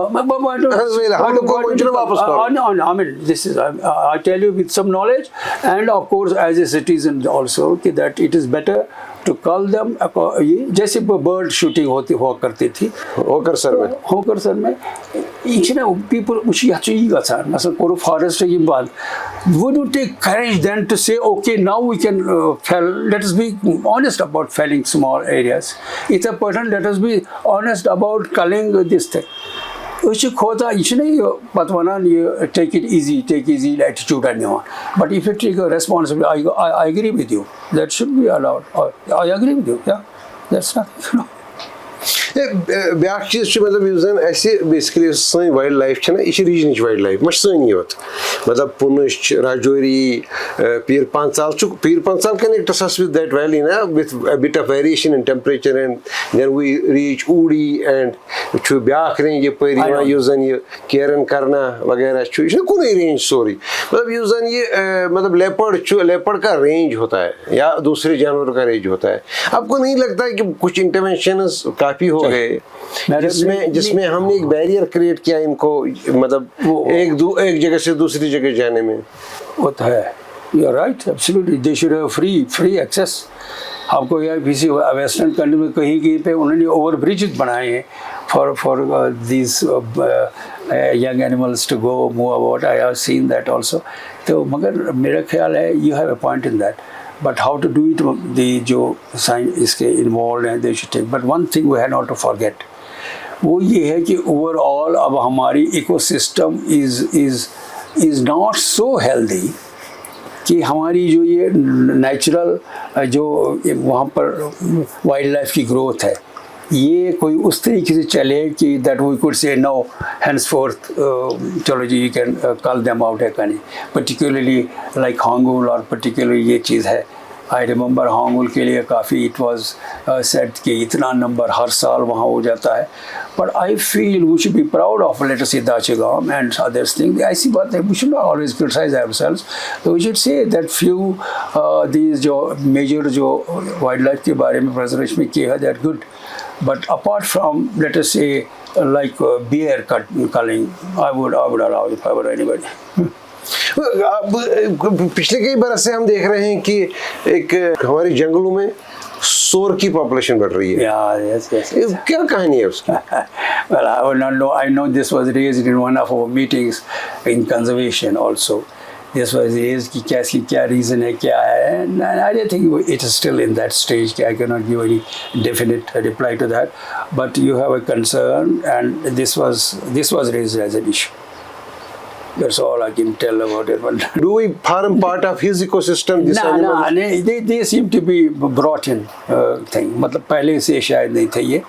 mean this is I tell you with some knowledge and of course as a citizen also that it is better to call them जैसे बर्ड शूटिंग हुआ करती थी होकर सर में each and people मुझे याची गया मसल कोरो फॉरेस्ट की बात wouldn't take courage then to say okay now we can fell let us be honest about felling small areas it's a person let us be honest about culling this thing which खोता इचने पतवाना ये take it easy attitude and on but if you take a responsibility I agree with you that should be allowed I agree with you yeah that's nothing ब्याक चीज़ मतलब यूजन ऐसे basically सही wild life है ना ये रीजन वाइल्ड लाइफ मच सही योत मतलब पुनश राजौरी पीर Panchal connects with that valley na with a bit of variation in temperature and then we reach Udi and छु ब्याक रेंज ये पर यूजन ये केरन करना वगैरह छु ये कोई रेंज सॉरी मतलब यूजन ये मतलब लेपर्ड का रेंज होता है या दूसरे जानवरों का रेंज होता है आपको नहीं लगता कि कुछ इंटरवेंशन काफ़ी हो होते गए हैं। जिसमें हमने एक बैरियर क्रिएट किया इनको, मतलब एक जगह से दूसरी जगह जाने में। वो तो है, you are right, absolutely, they should have free access. आपको या किसी वेस्टर्न कंट्री में कहीं पे उन्होंने ओवर ब्रिजेस बनाए हैं for these young animals to go move about, I have seen that also. तो मगर मेरा ख्याल है you have a point in that, but how to do it, दी जो साइंस इसके इन्वॉल्व हैं they should take. But one thing we have not to forget, वो ये है कि ओवरऑल अब हमारी ecosystem is not so healthy कि हमारी जो ये नेचुरल जो वहाँ पर वाइल्ड लाइफ की ग्रोथ है, ये कोई उस तरीके से चले कि that we could say no henceforth चलो जी you can call them out है कहीं, पर्टिकुलरली लाइक हांगुल, और पर्टिकुलरली ये चीज़ है, आई रिमेंबर हांगुल के लिए काफ़ी इट वाज सेट कि इतना नंबर हर साल वहाँ हो जाता है। But I feel we should be proud of let us say Dachigam and others thing. ऐसी बात है, we should not always criticise ourselves, we should say that few these जो मेजर जो वाइल्ड लाइफ के बारे में प्रिजर्वेशन में किया है that good, but apart from let us say like bear culling, I would allow if I were anybody. अब पिछले कई बरस से हम देख रहे हैं कि एक हमारे जंगलों में सोर की पॉपुलेशन बढ़ रही है। Yes. क्या कहानी है उसकी? Well, I would not know. I know this was raised in one of our meetings in conservation also. This was raised कि कैसी क्या reason है, क्या है, and I don't think it is still in that stage. I cannot give any definite reply to that. But you have a concern, and this was raised as an issue. That's all I can tell about it. But Do we form part of his ecosystem? This animal? they seem to be brought in thing. मतलब पहले से शायद नहीं थे ये,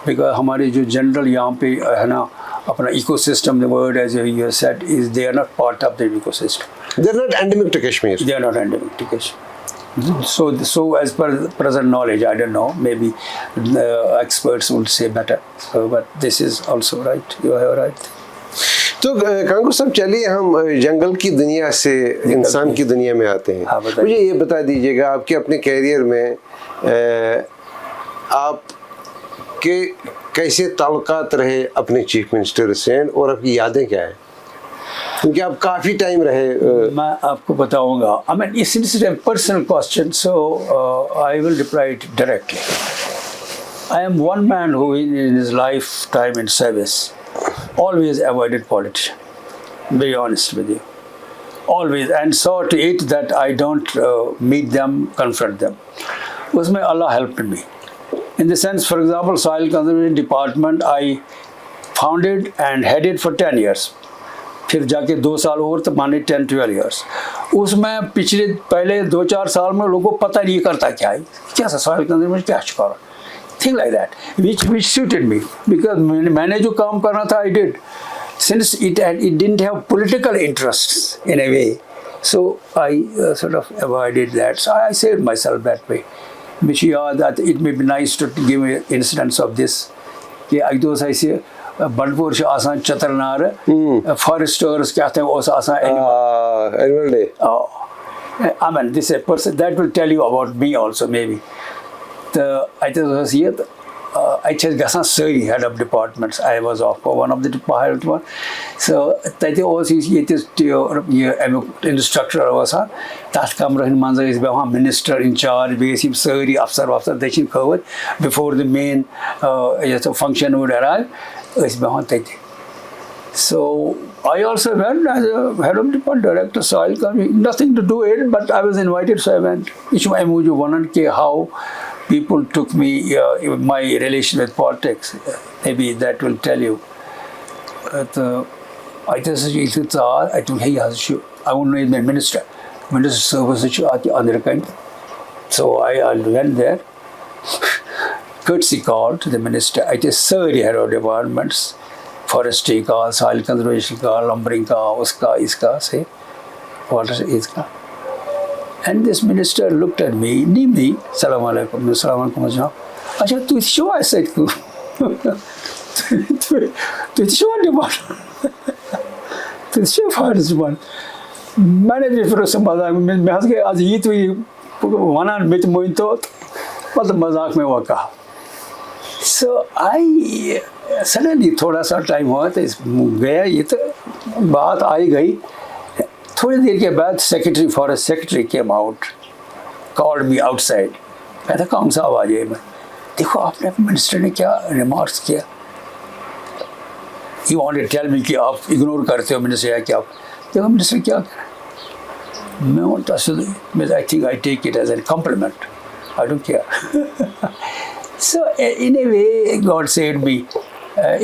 because हमारे जो general यहाँ पे है ना अपना ecosystem, the word as you have said is they are not part of the ecosystem. They are not endemic to Kashmir. They are not endemic to Kashmir. So as per present knowledge, I don't know. Maybe the experts will say better. So, but this is also right. You are right. तो कांगू साहब, चलिए हम जंगल की दुनिया से इंसान की दुनिया में आते हैं। हाँ, बताइए। मुझे ये बता दीजिएगा, आपके अपने कैरियर में आप के कैसे ताल्लुकात रहे अपने चीफ मिनिस्टर से, और आपकी यादें क्या हैं, क्योंकि आप काफ़ी टाइम रहे। मैं आपको बताऊंगा। I mean, since it's a personal question, so I will reply it directly. I am one man who in his lifetime in service always avoided politicians, very honest with you, always, and saw to it that I don't meet them, confront them. उसमें Allah helped me. In the sense, for example, Soil Conservation Department I founded and headed for 10 years. फिर जाके 2 साल और तो माने 10-12 years. उसमें पिछले पहले 2-4 साल में लोगों को पता नहीं करता क्या है, क्या सॉइल कंजर्वेशन क्या छिपा रहा, thing like that, which suited me because मैंने जो काम करना था I did, since it didn't have political interests in a way, so I sort of avoided that. So I saved myself that way. Which that it may be nice to give me incidents of this. कि एक दो ऐसे बंडपुर से आसान चतरनार Forester's क्या थे उस आसान annual day. I mean, this is a person that will tell you about me also maybe. The I was here. I just got some head of departments. I was off for one of the department. So that was it is instructor was that Kamran Manza is minister in charge. Basically, surgery after they should cover before the main function would arrive. So I also went as a head of department director. So I nothing to do it, but I was invited. So I went. How people took me, my relation with politics. Maybe that will tell you. I told hey, I won't know my minister service other kind. So I went there. Courtesy call to the minister. I just survey head of departments, forestry ka, soil conservation ka, lumbering ka, uska, iska, say, water iska. And this minister looked at me, knew me, Salam alaikum, Salam alaikum. Acha, tu show, I said, tu show department. Tu show forest one. मैंने भी फिर उससे मजाक में मैं हंस के आज ये तो वनान बिच मोइन तो मतलब मजाक में वो कहा. So I suddenly थोड़ा सा टाइम हुआ तो गया, ये तो बात आई गई. थोड़ी देर के बाद secretary forest secretary came out, called me outside. कहता कौन सा आवाज़ है? मैं देखो आपने मिनिस्टर ने क्या रिमार्क्स किया. ही वांटेड टेल मी कि आप इग्नोर करते हो मिनिस्टर या क्या. देखो मिनिस्टर क्या कह रहा है. मैं बोलता I think I take it as a compliment. I don't care. So in a way, God said me,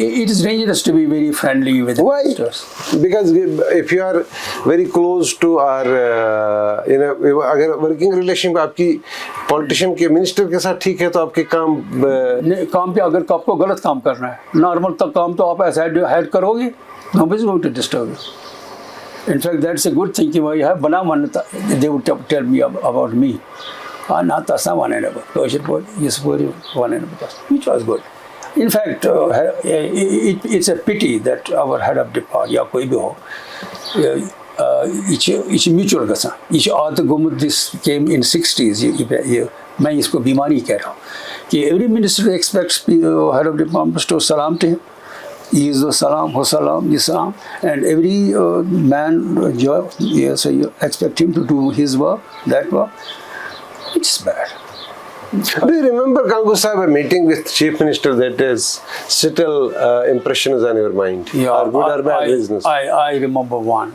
it is dangerous to be very friendly with Why? ministers. Because if you are very close to our, अगर working relation आपकी politician के minister के साथ ठीक है तो आपके काम नहीं, काम पे अगर आपको गलत काम करना है, नॉर्मल तक काम तो आप ऐसा हेड करोगे, nobody is going to disturb you. In fact, that's a good thing कि वही है बना मान्यता. They would tell me about me. ना तसा वाने ने कौशल बोल इस पूरी वाने ने बता, which was good. In fact, it's a pity that our head of department या कोई भी हो, it's mutual गसा. It's all the government this came in 60s. ये मैं इसको बीमारी कह रहा हूँ कि every minister expects head of department to salam to him. He is the salam, ho salam, this salam, and every man so you expect him to do his work, that work. It's bad. Do you remember, Gangu Sahib, a meeting with Chief Minister that is still impressions on your mind? Or good or bad business? I remember one.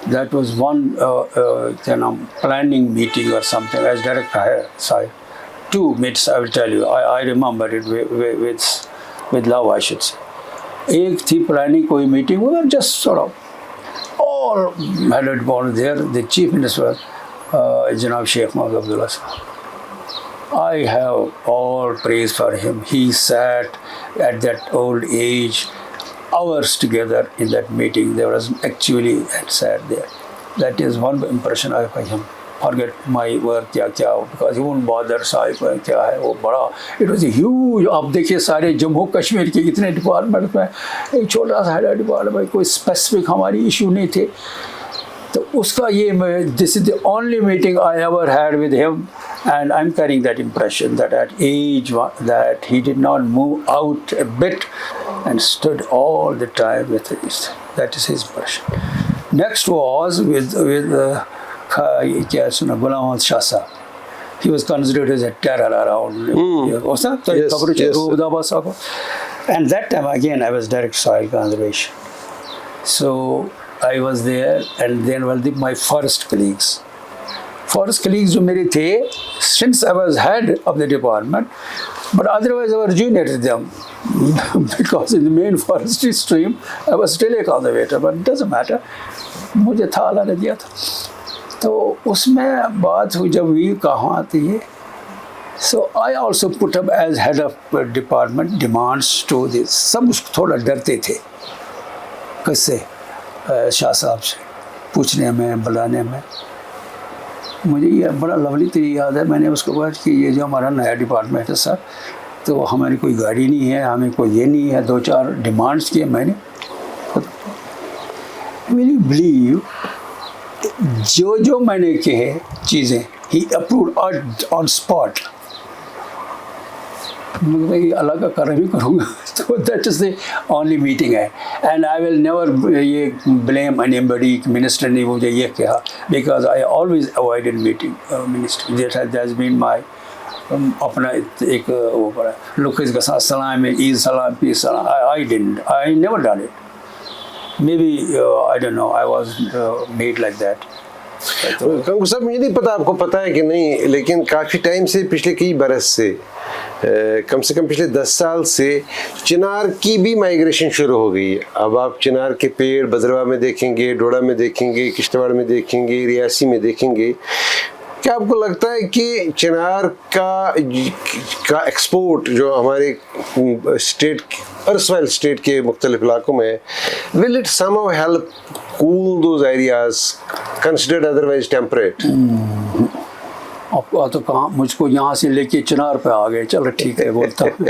That was one planning meeting or something as director side. 2 meets, I will tell you. I remember it with love, I should say. एक थी planning कोई meeting, we were just sort of all headed board there. The Chief Minister was Janab Sheikh Mahmood Abdullah Sahab. I have all praise for him. He sat at that old age, hours together in that meeting. There was actually sat there. That is one impression I have of him. Forget my work क्या because he won't bother Sahib क्या है वो बड़ा. It was a huge. आप देखिए सारे जम्मू कश्मीर के इतने डिपार्टमेंट में एक छोटा सा हेड डिपार्टमेंट कोई स्पेसिफिक हमारी इशू नहीं थे. तो उसका ये मैं this is the only meeting I ever had with him, and I'm carrying that impression that at age that he did not move out a bit and stood all the time with us. That is his impression. Next was with क्या सुना Ghulam Ahmad Shah Sahab. He was considered as a terror around. And that time again I was direct soil conservation. So I was there, and then my first colleagues जो मेरे थे, since I was head of the department, but otherwise I was junior to them because in the main forestry stream I was still a conservator, but it doesn't matter. मुझे था अल्लाह ने दिया था. तो उसमें बात हुई जब हुई कहाँ आती है. So I also put up as head of department demands to this. सब थोड़ा डरते थे किससे, शाह साहब से पूछने में, बुलाने में. मुझे ये बड़ा लवली तो याद है, मैंने उसको कहा कि ये जो हमारा नया डिपार्टमेंट है सर, तो हमारी कोई गाड़ी नहीं है, हमें कोई ये नहीं है, 2-4 डिमांड्स किए मैंने. Will you believe जो मैंने कहे चीज़ें he approved on spot. मैं अल्लाह का करम ही करूँगा. So that is the only meeting है, and I will never ये blame anybody. Minister ने मुझे ये कहा because I always avoided meeting minister. That has been my अपना एक वो पड़ा लोग इसका साथ सलाम है, ईद सलाम, पीस सलाम. I didn't. I never done it. Maybe I don't know. I was made like that. कंगू साहब मुझे नहीं पता आपको पता है कि नहीं, लेकिन काफ़ी टाइम से, पिछले कई बरस से, कम से कम पिछले 10 साल से चिनार की भी माइग्रेशन शुरू हो गई है. अब आप चिनार के पेड़ बजरवा में देखेंगे, डोडा में देखेंगे, किश्तवाड़ में देखेंगे, रियासी में देखेंगे. क्या आपको लगता है कि चिनार का एक्सपोर्ट जो हमारे स्टेट अर्सवाइल स्टेट के मुख्तलिफ इलाकों में, will it somehow help cool those areas considered otherwise temperate? आपको तो कहाँ मुझको यहाँ से लेके चिनार पे आ गए. चलो ठीक है बोलता हूँ.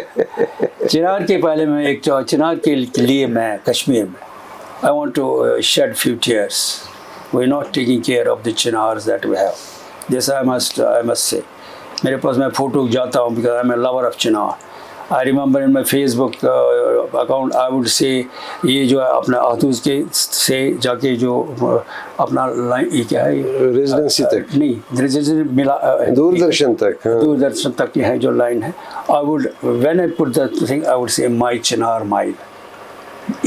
चिनार के पहले मैं एक चिनार के लिए मैं कश्मीर में I want to shed few tears. We are not taking care of the chinars that we have. This I must say. मेरे पास मैं फोटो जाता हूँ because I am a lover of chinar. I remember in my Facebook account I would say ये जो है अपना आतूज के से जाके जो अपना लाइन ये क्या है रेजिडेंसी तक नहीं रेजिडेंसी मिला दूरदर्शन तक, हाँ। दूरदर्शन तक की है जो लाइन है I would when I put that thing I would से माई चिनार माइल।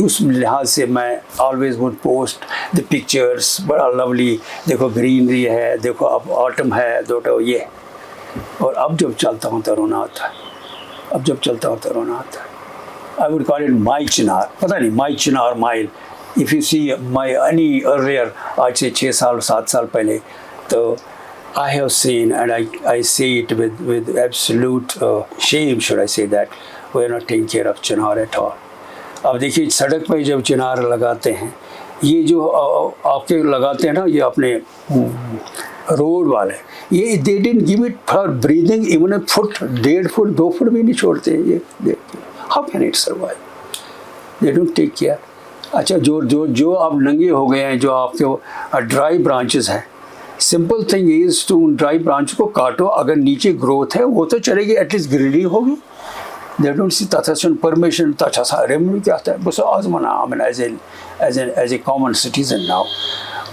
उस लिहाज से मैं always would post the pictures बड़ा लवली, देखो ग्रीनरी है, देखो अब ऑटम है, देखो ये। और अब जब चलता हूँ तो रोना आता है, अब जब चलता हूँ तो रोना आता है। I would call it my chinar, पता नहीं my chinar mile. If you see my any earlier, आज से 6 साल 7 साल पहले, तो I have seen and I say it with absolute shame, should I say that, we are not taking care of Chinar at all। अब देखिए सड़क पर जब चिनार लगाते हैं, ये जो आपके लगाते हैं ना, ये अपने रोड वाले, ये they didn't give it for breathing even a foot, 1.5 foot 2 foot भी नहीं छोड़ते ये। How can it survive? They don't take care. अच्छा जो जो जो अब नंगे हो गए हैं, जो आपके ड्राई ब्रांचेस हैं, simple thing is to dry branch को काटो, अगर नीचे ग्रोथ है वो तो चलेगी, एटलीस्ट ग्रीनिंग होगी। They don't see taxation permission, taxation revenue क्या आता है, बस आजमाना as a common citizen now।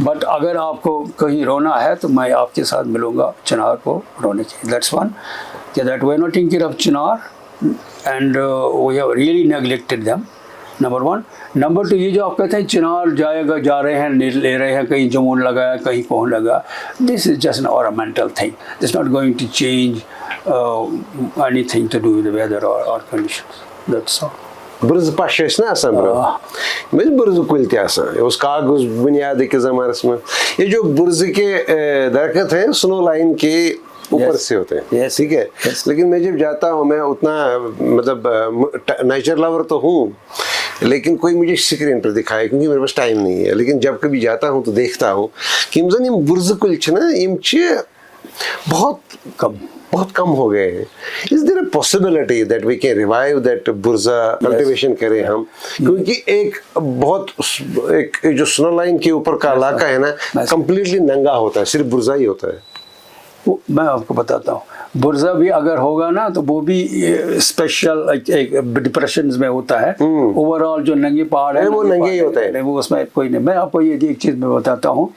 But अगर आपको कहीं रोना है तो मैं आपके साथ मिलूँगा चिनार को रोने के। That's one, that we are not taking care of Chinar and we have really neglected them, number one। Number 2, ये जो आप कहते हैं चिनार जाएगा, जा रहे हैं, ले रहे हैं, कहीं जमून लगाया, कहीं कौन लगा, this is just an ornamental thing, it's not going to change anything to do with the weather or conditions, that's all। बुर्ज पाश ना आसान ब्रो, मैं बुर्ज कुल क्या आसान, उस कागज बुनियादी के ज़माने में ये जो बुर्ज के दरख्त हैं स्नो लाइन के ऊपर से होते हैं, ठीक है। लेकिन मैं जब जाता हूँ, मैं उतना मतलब नेचर लवर तो हूँ, लेकिन कोई मुझे स्क्रीन पर दिखाए क्योंकि मेरे पास टाइम नहीं है। लेकिन जब कभी जाता हूँ तो देखता हूँ कि इम बुर्ज कुल ना इम बहुत कम हो गए हैं। Is there a possibility that we can revive that बुर्जा कल्टीवेशन करें हम, क्योंकि एक जो स्नो लाइन के ऊपर का इलाका है ना, कंप्लीटली नंगा होता है, सिर्फ बुर्जा ही होता है। मैं आपको बताता हूँ, बुर्जा भी अगर होगा ना तो वो भी स्पेशल एक डिप्रेशन में होता है। ओवरऑल जो नंगे पहाड़ है वो नंगे ही होता है, वो उसमें कोई नहीं। मैं आपको ये एक चीज़ मैं बताता हूँ,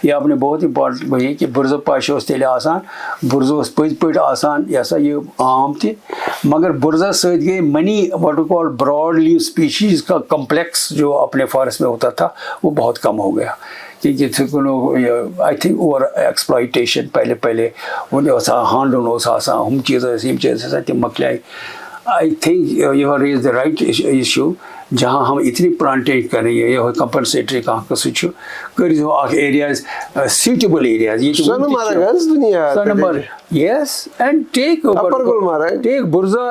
ये आपने बहुत इंपॉर्टेंट वही कि बुर्जा पाशोस तेले आसान, बुर्जोस पज पट आसान, ऐसा ये आम थे, मगर बुर्जा सहित गए मनी what we call broad leave species का कम्प्लेक्स जो अपने फॉरेस्ट में होता था वो बहुत कम हो गया। क्योंकि आई थिंक ओवर एक्सप्लॉइटेशन पहले हांडोसा हम चीज़ तम मकल। I think you have raised the right issue, जहाँ हम इतनी प्लांटेट कर रही है, यह कंपनसेटरी कहाँ का स्विच कर एरियाज suitable areas, ये दुनिया yes, and take Burza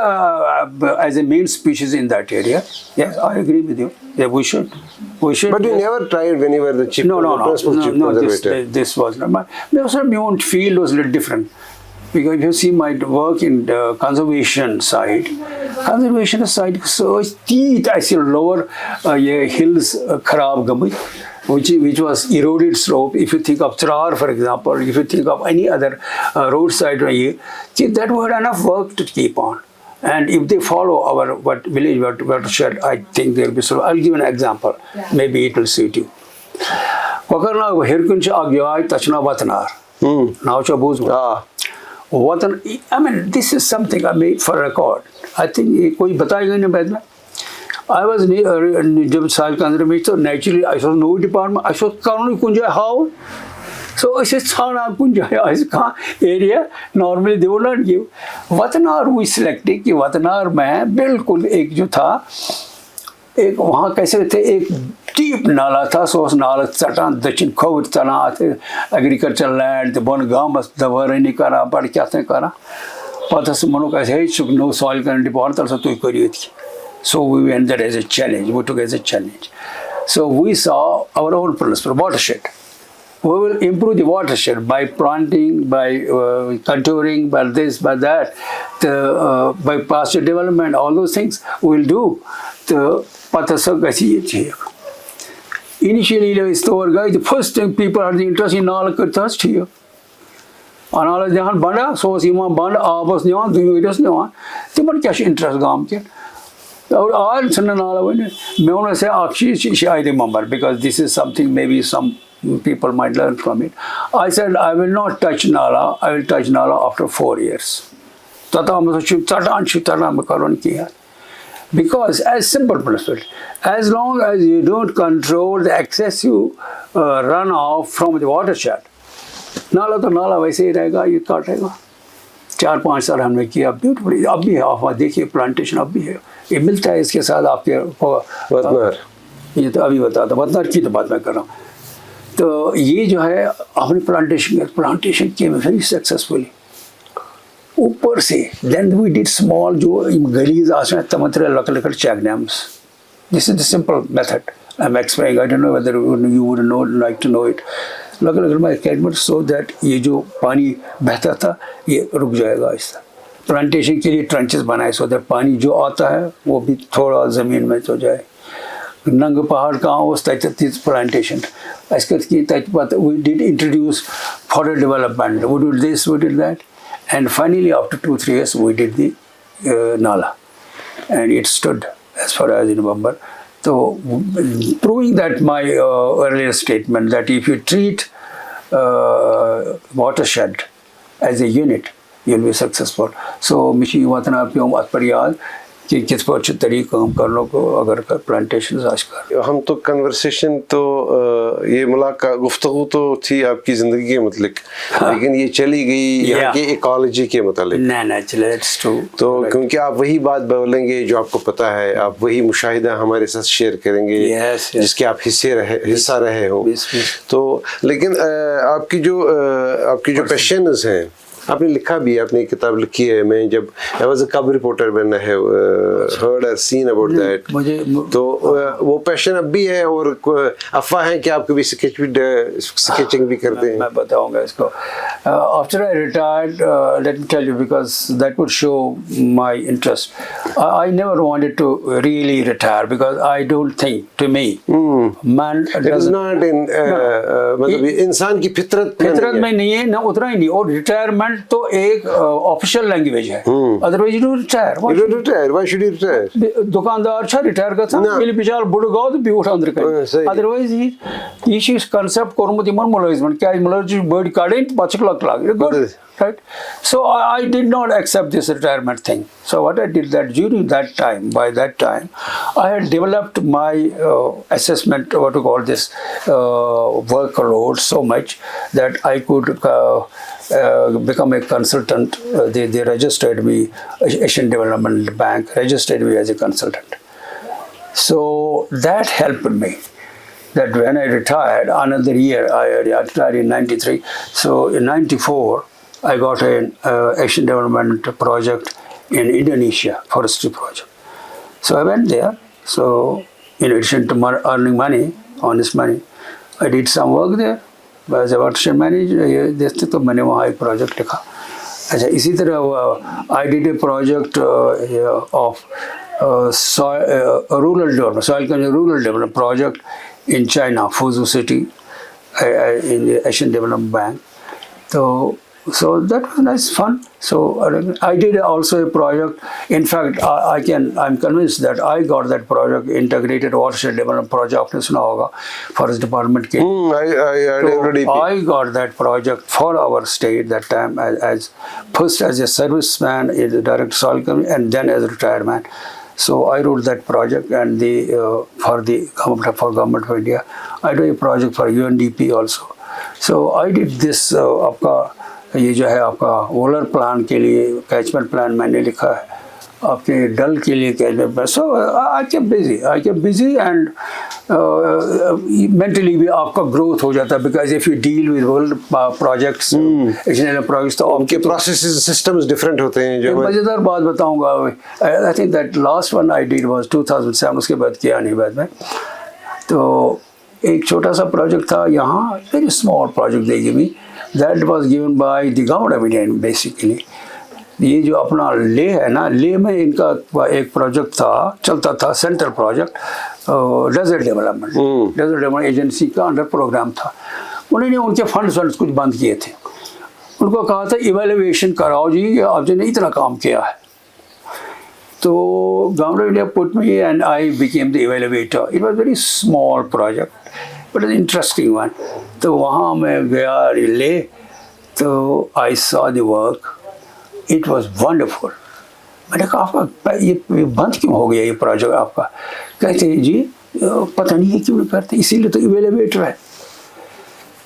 as a main species in that area. Yes, I agree with you. Yeah, we should. But you never tried when you were the chief? No. This was not my. My own field was a little different. Because if you see my work in the conservation side, so teeth I see lower hills kharab gamai, which was eroded slope. If you think of Chrar, for example, if you think of any other roadside, that would have enough work to keep on. And if they follow our village watershed, I think they'll be so. I'll give an example. Yeah. Maybe it will suit you. Kokarna Hirkunch Agyai Tachna Watanar. Now Chabuz. I mean, this is something I made for record. I think कोई बताएगा नहीं बाद में. I was जब साल के अंदर में तो naturally I saw no department. I saw कानूनी कुंजा how. So I said छाना कुंजा है इसका area normally they would not give. वतनार we selected कि वतनार में बिल्कुल एक जो था एक वहाँ कैसे थे एक डीप नाला था, सो उस नाला चटान दक्षिण खोर चना थे एग्रीकल्चर लैंड बन गाँव दवर नहीं करा बड़ क्या करा पता से मनो कैसे नो सॉइल करने डिपार्ट तल तो करिए थी. So we went there as a challenge. We took as a challenge. So we saw our own principle, watershed. We will improve the watershed by planting, by contouring, by this, by that, by pasture development, all those things we will do. The Initially, the first thing people are interested in all thirst here. अनाल दिहान बंदा सो बंद आबस निवान दुस निवान तिमन क्या interest गाम के और आल सन नाला वन मे वन से चीज I remember because this is something may be some people might learn from it. I said I will not touch Nala, I will touch Nala after 4 years. Tata because as simple principle, as long as you don't control the excessive runoff from the watershed, नाला तो नाला वैसे ही रहेगा, ये काटेगा. 4-5 साल हमने किया ब्यूटीफुली. अब भी है, आप देखिए प्लांटेशन अब भी है, ये मिलता है इसके साथ आपके वतनार. ये तो अभी बताता, वतनार की तो बात मैं कर रहा हूँ. तो ये जो है आपने प्लांटेशन किए वेरी सक्सेसफुली ऊपर से. देन वी डिड स्मॉल जो गलीज आसमान तमतरे लकड़ check dams. This is the simple method I am explaining. I don't know whether you would know like to know it. लकड़ में कैडमेंट सो दैट ये जो पानी बहता था ये रुक जाएगा. इस प्लांटेशन के लिए ट्रंचेस बनाए सो दैट पानी जो आता है वो भी थोड़ा ज़मीन में तो जाए. नंग पहाड़ कहाँ उस plantation we did introduce further development. We did this, we did that, and finally after 2-3 years we did the Nala, and it stood as far as I remember. So proving that my earlier statement that if you treat watershed as a unit, you'll be successful. So मिशी वतना पे हम अतपरियाद कि किस पर अच्छे तरीके काम कर लो को अगर प्लांटेशन आज कर. हम तो कन्वर्सेशन तो ये मुलाकात गुफ्तगू तो थी आपकी ज़िंदगी के मतलब, लेकिन ये चली गई यहाँ की इकोलॉजी के मतलब. नहीं चले इट्स ट्रू. तो क्योंकि आप वही बात बोलेंगे जो आपको पता है, आप वही मुशाहिदा हमारे साथ शेयर करेंगे जिसके आप हिस्सा रहे हो. तो लेकिन आपकी जो पैशन्स हैं, आपने लिखा भी, आपने किताब लिखी है. मैं जब आई वाज अ कब reporter when I have heard और सीन अबाउट दैट, तो वो पैशन अब भी है. और अफवाह है कि आप कभी स्केचिंग भी करते हैं. मैं बताऊंगा इसको. After I retired, let me tell you because that would show my interest. I never wanted to really retire because I don't think to me man is not in मतलब इंसान की फितरत में नहीं है ना, उतना ही नहीं. और रिटायरमेंट तो एक ऑफिशियल लैंग्वेज है. Otherwise you retire. Why should you retire? दुकानदार अच्छा रिटायर करता मिली बिचार बुढ़ गो तो भी उठा अंदर कर. अदरवाइज ये चीज कांसेप्ट कोरमुत इमन मुलाजिमन क्या मुलाज बर्ड काड़े पचक लग good. Right? So I did not accept this retirement thing. So what I did that during that time, by that time, I had developed my assessment, what to call this, workload so much that I could become a consultant. They registered me, Asian Development Bank registered me as a consultant. So that helped me. That when I retired, another year, I retired in 93. So in 94, I got an Asian Development project in Indonesia, forestry project. So I went there. So in addition to earning money, honest money, I did some work there. As a watershed manager, देखते तो मैंने वहाँ एक project लिखा. अच्छा इसी तरह I did a project of rural development, soil rural development project in China, Fuzhou city, in the Asian Development Bank. So that was nice fun. So I did also a project. In fact, I'm convinced that I got that project, integrated watershed development project. आपने सुना होगा forest department के. I got that project for our state that time as first as a serviceman in the direct soil company and then as a retired man. So I wrote that project and for government of India. I did a project for UNDP also. So I did this आपका ये जो है आपका volar plan के लिए catchment plan मैंने लिखा है, आपके डल के लिए catchment plan. So I kept busy and mentally भी आपका ग्रोथ हो जाता है because if you deal with world projects Asian projects तो आपके प्रोसेसेस सिस्टम्स डिफरेंट होते हैं. जो मज़ेदार बात बताऊंगा. आई think that last one I did was 2007. उसके बाद किया नहीं बाद में. तो एक छोटा सा प्रोजेक्ट था यहाँ, very small project they give me. That was given by the government of India basically. ये जो अपना ले है ना, ले में इनका एक प्रोजेक्ट था, चलता था central project desert development agency का अंडर प्रोग्राम था. उन्होंने उनके फंड्स कुछ बंद किए थे. उनको कहा था इवेल्युएशन कराओ जी, आपने इतना काम किया है। तो Gamra India put me and I became the evaluator. It was a very small project, but an interesting one. तो वहाँ मैं गया ले, तो I saw the work. It was wonderful. मैंने कहा आपका ये बंद क्यों हो गया ये प्रोजेक्ट आपका? कहते हैं जी पता नहीं है क्यों नहीं करते, इसीलिए तो इवेल्युएटर है।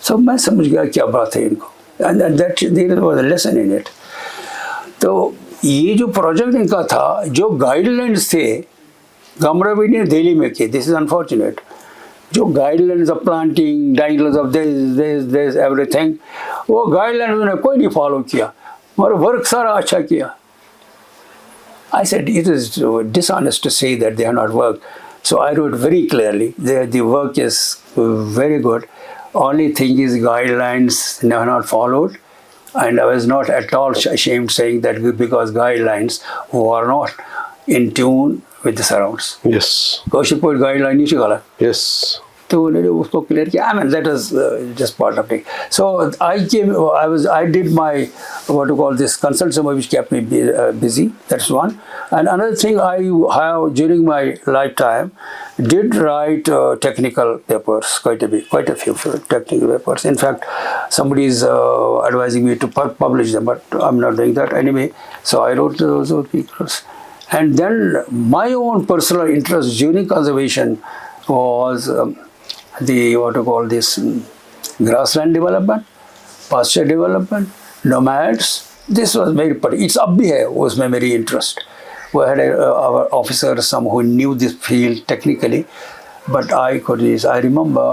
सब मैं समझ गया क्या बात है इनको, and that there was a lesson in it. तो ये जो प्रोजेक्ट इनका था, जो गाइडलाइंस थे गामरावी ने दिल्ली में किए, दिस इज अनफॉर्चुनेट, जो guidelines of planting, guidelines of this everything, वो गाइडलाइंस उन्होंने कोई नहीं फॉलो किया, मगर वर्क सारा अच्छा किया। I said it is dishonest to say that they have not worked. So I wrote very clearly that the work is very good. Only thing is guidelines are not followed. And I was not at all ashamed saying that because guidelines were not in tune with the surrounds. Yes. Kaushikpur guideline नहीं गलत। Yes. तो उन्होंने उसको clear किया। I mean that is just part of it. So I did my what to call this consultation which kept me busy. That's one. And another thing I have during my lifetime did write technical papers, quite a few technical papers. In fact, somebody is advising me to publish them, but I'm not doing that anyway. So I wrote those papers. And then my own personal interest during conservation was the what to call this grassland development, pasture development, nomads. This was very particular. It's अब भी है उसमें मेरी interest. We had our officers, some who knew this field technically, but I couldn't. I remember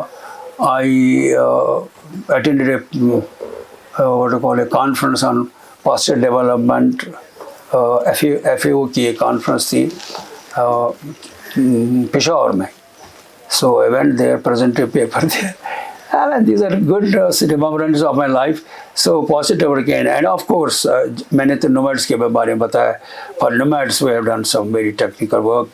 I attended a what to call a conference on pasture development. FAO की एक conference थी पेशावर में. So I went there, presented a paper there. And these are good remembrances of my life. So positive again. And of course, मैंने तो nomads के बारे में बताया. For nomads, we have done some very technical work,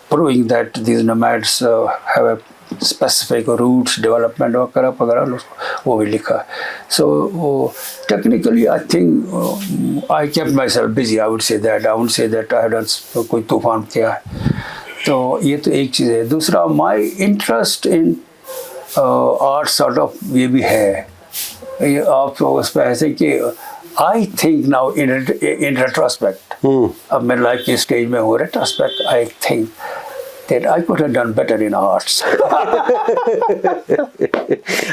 proving that these nomads have a specific roots, development वगैरह वो भी लिखा. So technically, I think I kept myself busy. I would say that. I wouldn't say that I have done कोई तूफान किया है. तो ये तो एक चीज़ है। दूसरा my interest in art sort of ये भी है, ये आप उस पर ऐसे कि I think now in retrospect, अब मेरे लाइफ के स्टेज में हो retrospect, I think that I could have done better in arts.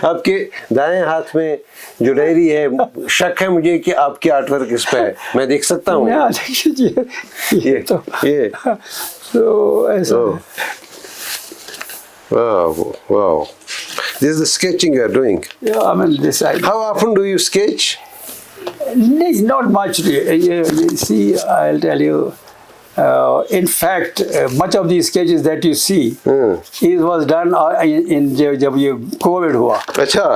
आपके दाएं हाथ में जो डायरी है, शक है मुझे कि आपकी आर्टवर्क इस पे है, मैं देख सकता हूँ? ये तो ये तो ऐसा wow. This is the sketching you are doing. Yeah, I mean this. How often do you sketch? Not much. See, I'll tell you. In fact, much of these sketches that you see it was done in जब ये COVID हुआ. अच्छा.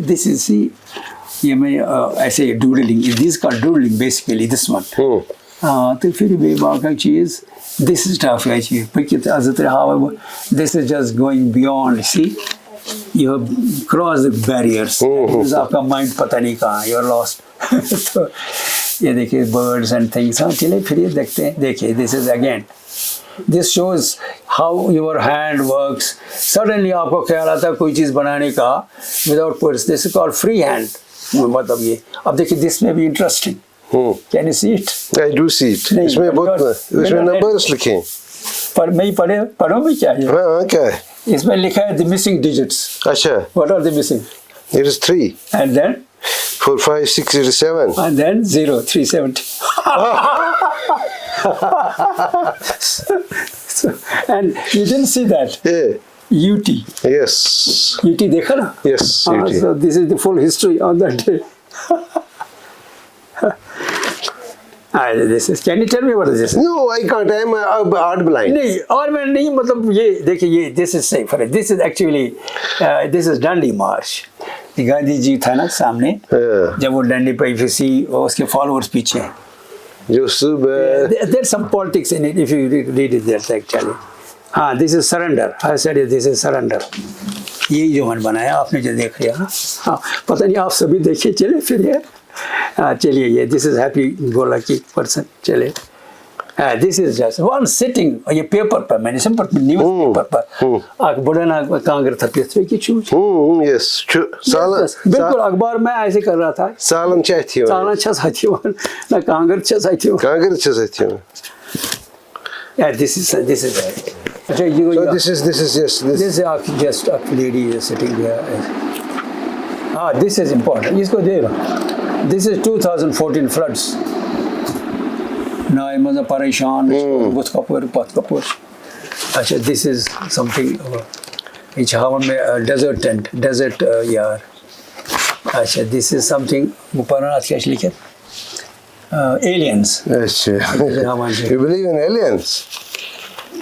This is see, ये मैं ऐसे doodling. This is called doodling basically. This one. तो फिर भी बाकी चीज़ this is tough actually. However, this is just going beyond. See, you have crossed the barriers. आपका mind पता नहीं कहाँ. You are lost. तो ये देखिए birds and things. हाँ चलिए फिर ये देखते हैं. देखिए this is again. This shows how your hand works. Suddenly आपको ख्याल आता है कोई चीज़ बनाने का without words. This is called free hand. मतलब ये. अब देखिए this may be interesting. Can you see it? I do see it. इसमें बहुत इसमें numbers लिखे हैं. पर मैं पढ़ो भी क्या है? हाँ क्या है? इसमें लिखा है the missing digits. अच्छा. What are the missing? It is 3. And then? 4, 5, 6, 7. And then 0, 370. So, and you didn't see that? Yeah. UT. Yes. UT देखा ना? Yes. UT. So this is the full history on that day. This is. Can you tell me what is this? No, I can't. I am art blind. नहीं और मैं नहीं मतलब ये देखिए ये this is safe. This is actually this is Dandi March. Gandhi ji था ना सामने जब वो डंडी पे if you see उसके followers पीछे हैं. जो सुबह. There's some politics in it if you read it there actually. हाँ this is surrender. I said this is surrender. यही जो मैंने बनाया आपने जो देख लिया ना, हाँ पता नहीं आप सभी देखिए, चले फिर ये हाँ चलिए, ये this is happy go lucky person, चले this is just one sitting, ये पेपर पर मैंने सिंपल न्यूज़ पेपर पर बड़ा ना कांगर था पेपर की चूज यस बिल्कुल अखबार में ऐसे कर रहा था, सालन चाहती सालन छह साथी ना कांगर छह साथी कांगर चाहती yeah, this is अच्छा ये so this is just this is just a lady is sitting there. This is important, इसको देखो, this is 2014 floods ना मज़ा परेशान बुत कपूर पत कपूर, अच्छा this is something इच हावन में desert tent desert यार, अच्छा this is something ऊपर ना क्या लिखे aliens, अच्छा you believe in aliens?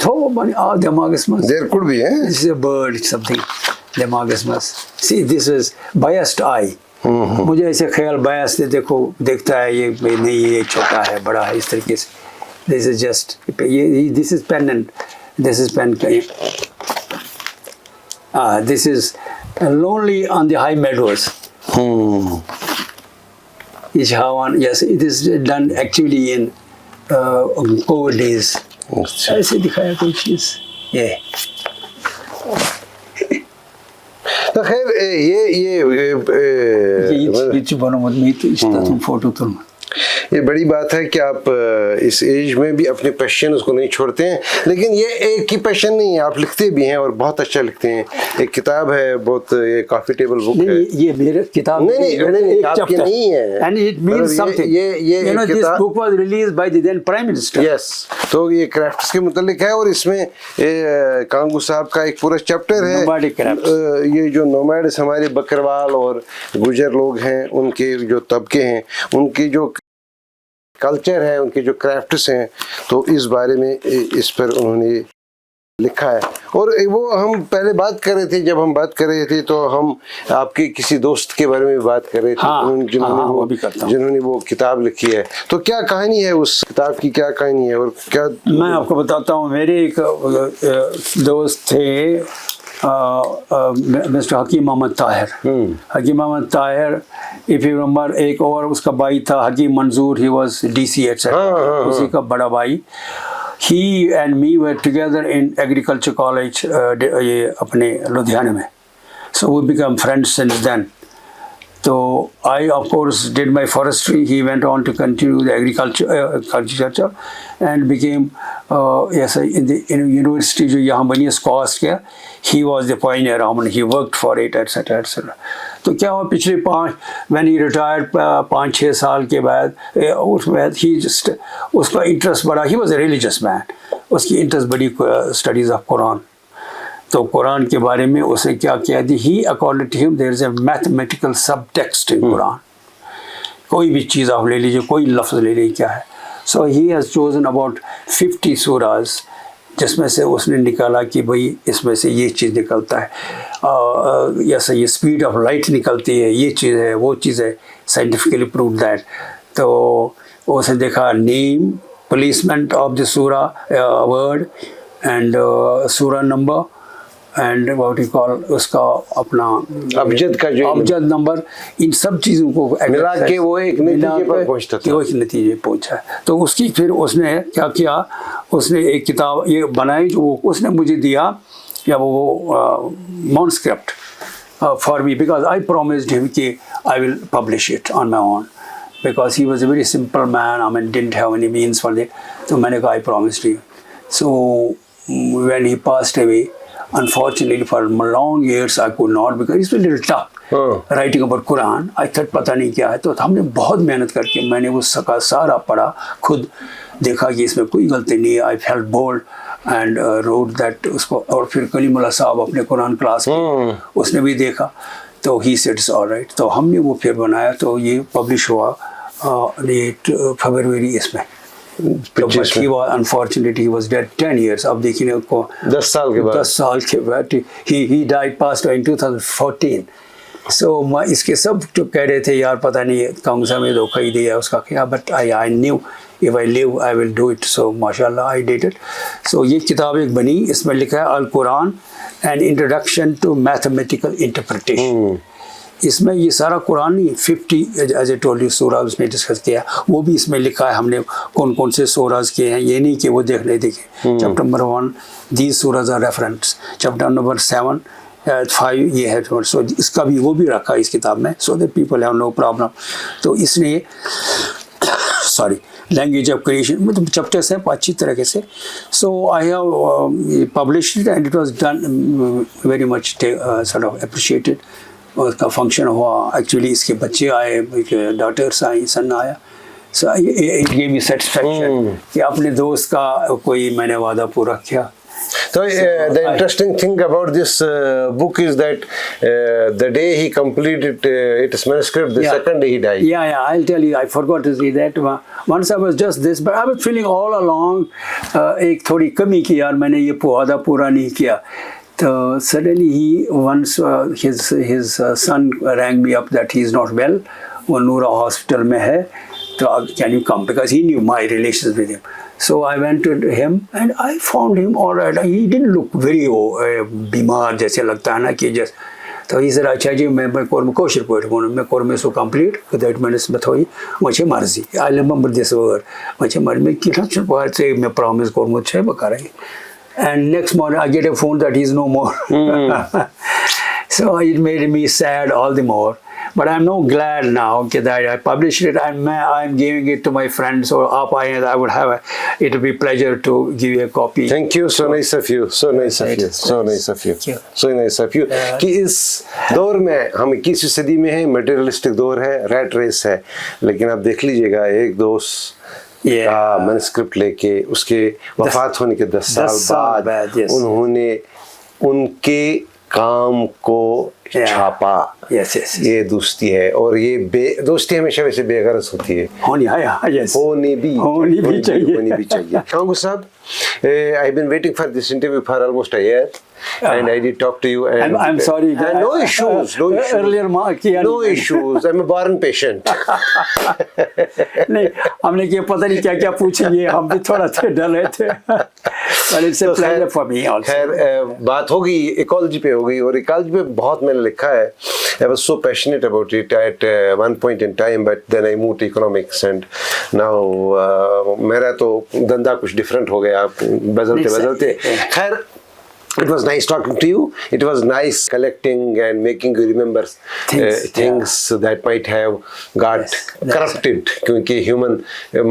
तो बनी दिमाग में There could be, eh? This is a bird something दिमाग में, see this is biased eye, मुझे ऐसे ख्याल बायस से देखो देखता है ये नहीं ये छोटा है बड़ा है इस तरीके से, दिस इज जस्ट ये this is pen and this is pen this is lonely on the high meadows is haven, yes it is done actually in Covid days, ऐसे दिखाया कोई चीज ये तो खैर ये बनो मत में तो इस तुम फोटो तुम ये बड़ी बात है कि आप इस एज में भी अपने पैशन उसको नहीं छोड़ते हैं, लेकिन ये एक ही पैशन नहीं है, आप लिखते भी हैं और बहुत अच्छा लिखते हैं। एक किताब है बहुत, ये काफी टेबल बुक है, ये मेरे किताब नहीं आपकी नहीं है, and it means something, ये you know this book was released by the then prime minister, yes, तो ये क्राफ्ट्स के मुतालिक है और इसमें कांगू साहब का एक पूरा चैप्टर है, ये जो नोमैड्स हमारे बकरवाल और गुजर लोग हैं उनके जो तबके हैं उनकी जो कल्चर है उनके जो क्राफ्ट्स हैं, तो इस बारे में इस पर उन्होंने लिखा है। और वो हम पहले बात कर रहे थे, जब हम बात कर रहे थे तो हम आपके किसी दोस्त के बारे में बात कर रहे थे जिन्होंने वो किताब लिखी है, तो क्या कहानी है उस किताब की, क्या कहानी है और क्या? मैं आपको बताता हूँ, मेरे एक दोस्त थे mister Hakim Mohammad Tahir, Hakim Mohammad Tahir if you remember, एक और उसका भाई था हकीम मंजूर, ही वाज डीसी एटसेट्रा, उसी का बड़ा भाई, he and me were together in agriculture college ये अपने लुधियाना में, so we become friends since then. So I of course did my forestry, he went on to continue the agriculture and became yes in the university जो यहाँ बनी स्कॉस्ट किया, he was the pioneer, he worked for it etc etc. तो क्या हुआ पिछले when he retired 5-6 साल के बाद उसमें he just उसका इंटरेस्ट बढ़ा, he was a religious man, उसकी इंटरेस्ट बड़ी स्टडीज ऑफ कुरान, तो कुरान के बारे में उसने क्या किया थी, ही according to him there is a mathematical subtext in Quran, कोई भी चीज़ आप ले लीजिए, कोई लफ्ज़ ले लीजिए क्या है, so he has chosen about 50 surahs, जिसमें से उसने निकाला कि भाई इसमें से ये चीज़ निकलता है, जैसे ये स्पीड ऑफ लाइट निकलती है, ये चीज़ है, वो चीज़ है, साइंटिफिकली प्रूव दैट। तो उसने देखा नेम, प्लेसमेंट ऑफ द सूरा वर्ड एंड सूरा number and what you call उसका अपना अबजद का जो अबजद नंबर, इन सब चीज़ों को मिला के वो एक नतीजे पर पहुंचता था, वो एक नतीजे पहुंचा। तो उसकी फिर उसने क्या किया, उसने एक किताब ये बनाई जो उसने मुझे दिया, या वो manuscript for me, because I promised him कि I will publish it on my own, because he was a very simple man, I mean didn't have any means for that, तो मैंने कहा I promised you. So when he passed away, unfortunately for long years I could not, because it's a little tough writing about Quran. I thought पता नहीं क्या है, तो हमने बहुत मेहनत करके मैंने वो सारा पढ़ा, खुद देखा कि इसमें कोई गलती नहीं है, I felt bold and wrote that उसको। और फिर कलीमुल्लाह साहब अपने कुरान क्लास में उसने भी देखा, तो he said it's all right, तो हमने वो फिर बनाया, तो ये पब्लिश हुआ फरवरी इसमें। But he was, unfortunately he was dead 10 years. अब देखिए उसको 10 साल के बाद, 10 साल के बाद he died, passed away in 2014. So इसके सब जो कह रहे थे यार पता नहीं कांग्रेस में धोखा ही दिया उसका क्या, but I knew if I live I will do it. So माशाल्लाह I did it. So ये किताब एक बनी, इसमें लिखा है al Quran and introduction to mathematical interpretation. इसमें ये सारा कुरान नहीं 50 एज ए टोल्ड यू सूरा उसमें डिस्कस किया, वो भी इसमें लिखा है हमने कौन कौन से सूराज किए हैं, ये नहीं कि वो देख ले देखे। चैप्टर नंबर 1 दीज सूराज आर रेफरेंस, चैप्टर नंबर 7 5 ये है, सो इसका भी वो भी रखा है इस किताब में, so that people have no problem. तो इसलिए सॉरी लैंग्वेज ऑफ क्रिएशन मतलब चैप्टर्स हैं अच्छी तरीके से। So I have published and it was done very much sort of appreciated. उसका फंक्शन हुआ, एक्चुअली इसके बच्चे आए, डॉटर्स आई, सन आया, so it give me satisfaction कि अपने दोस्त का कोई मैंने वादा पूरा किया। So the interesting thing about this book is that the day he completed its manuscript, the second day he died. Yeah, I'll tell you, I forgot to say that. Once I was just this, but I was feeling all along एक थोड़ी कमी की यार मैंने ये वादा पूरा नहीं किया। तो suddenly he once his son rang me up that he is not well, वो नूरा हॉस्पिटल में है, तो can you come, because he knew my relations with him. So I went to him and I found him all right. He didn't look very बीमार जैसे लगता है ना कि जैसे, तो he said अच्छा जी मैं कोशिश पढ़ूँ मैं कोर में सो कंप्लीट दैट मैंने बताई मुझे मर्जी I remember this word मुझे मर्जी में कितना बार से मैं प्रॉमिस कोर मुझे बका रही, and next morning I get a phone that he is no more. So it made me sad all the more. But I'm no glad now that I published it and I'm giving it to my friends, or I would have it would be pleasure to give you a copy. Thank you, so nice of you, so nice of you, so nice of you, so nice of you. कि इस दौर में हम 21वीं सदी में हैं, materialistic दौर है, रैट रेस है, लेकिन आप देख लीजिएगा एक दोस्त का मैन्युस्क्रिप्ट लेके उसके वफात होने के 10 साल बाद उन्होंने उनके काम को छापा। ये दोस्ती है, और ये दोस्ती हमेशा वैसे बेगरज होती है, होनी भी चाहिए। कांगू साहब, I've been waiting for this interview for almost a year, and I did talk to you. And I'm sorry. No issues. Earlier no issues. I'm a born patient. नहीं, हमने क्या पता नहीं क्या क्या पूछेंगे, हम भी थोड़ा सा डर रहे थे। But it's a pleasure for me also. खैर बात होगी इकोलॉजी पे होगी, और इकोलॉजी पे बहुत मैंने लिखा है। I was so passionate about it at one point in time, but then I moved to economics, and now मेरा तो धंधा कुछ different हो गया बदलते। खैर, it was nice talking to you. It was nice collecting and making you remember things that might have got corrupted. क्योंकि human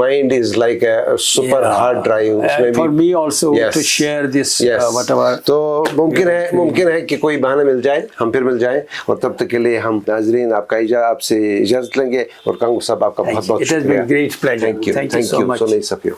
mind is like a super hard drive. For me also to share this whatever. तो मुमकिन है कि कोई बहाना मिल जाए, हम फिर मिल जाएं, और तब तक के लिए हम नाजरीन आपसे इजाजत लेंगे, और कांगू साहब आपका बहुत बहुत शुक्रिया। It has been great pleasure. Thank you so much. So nice of you.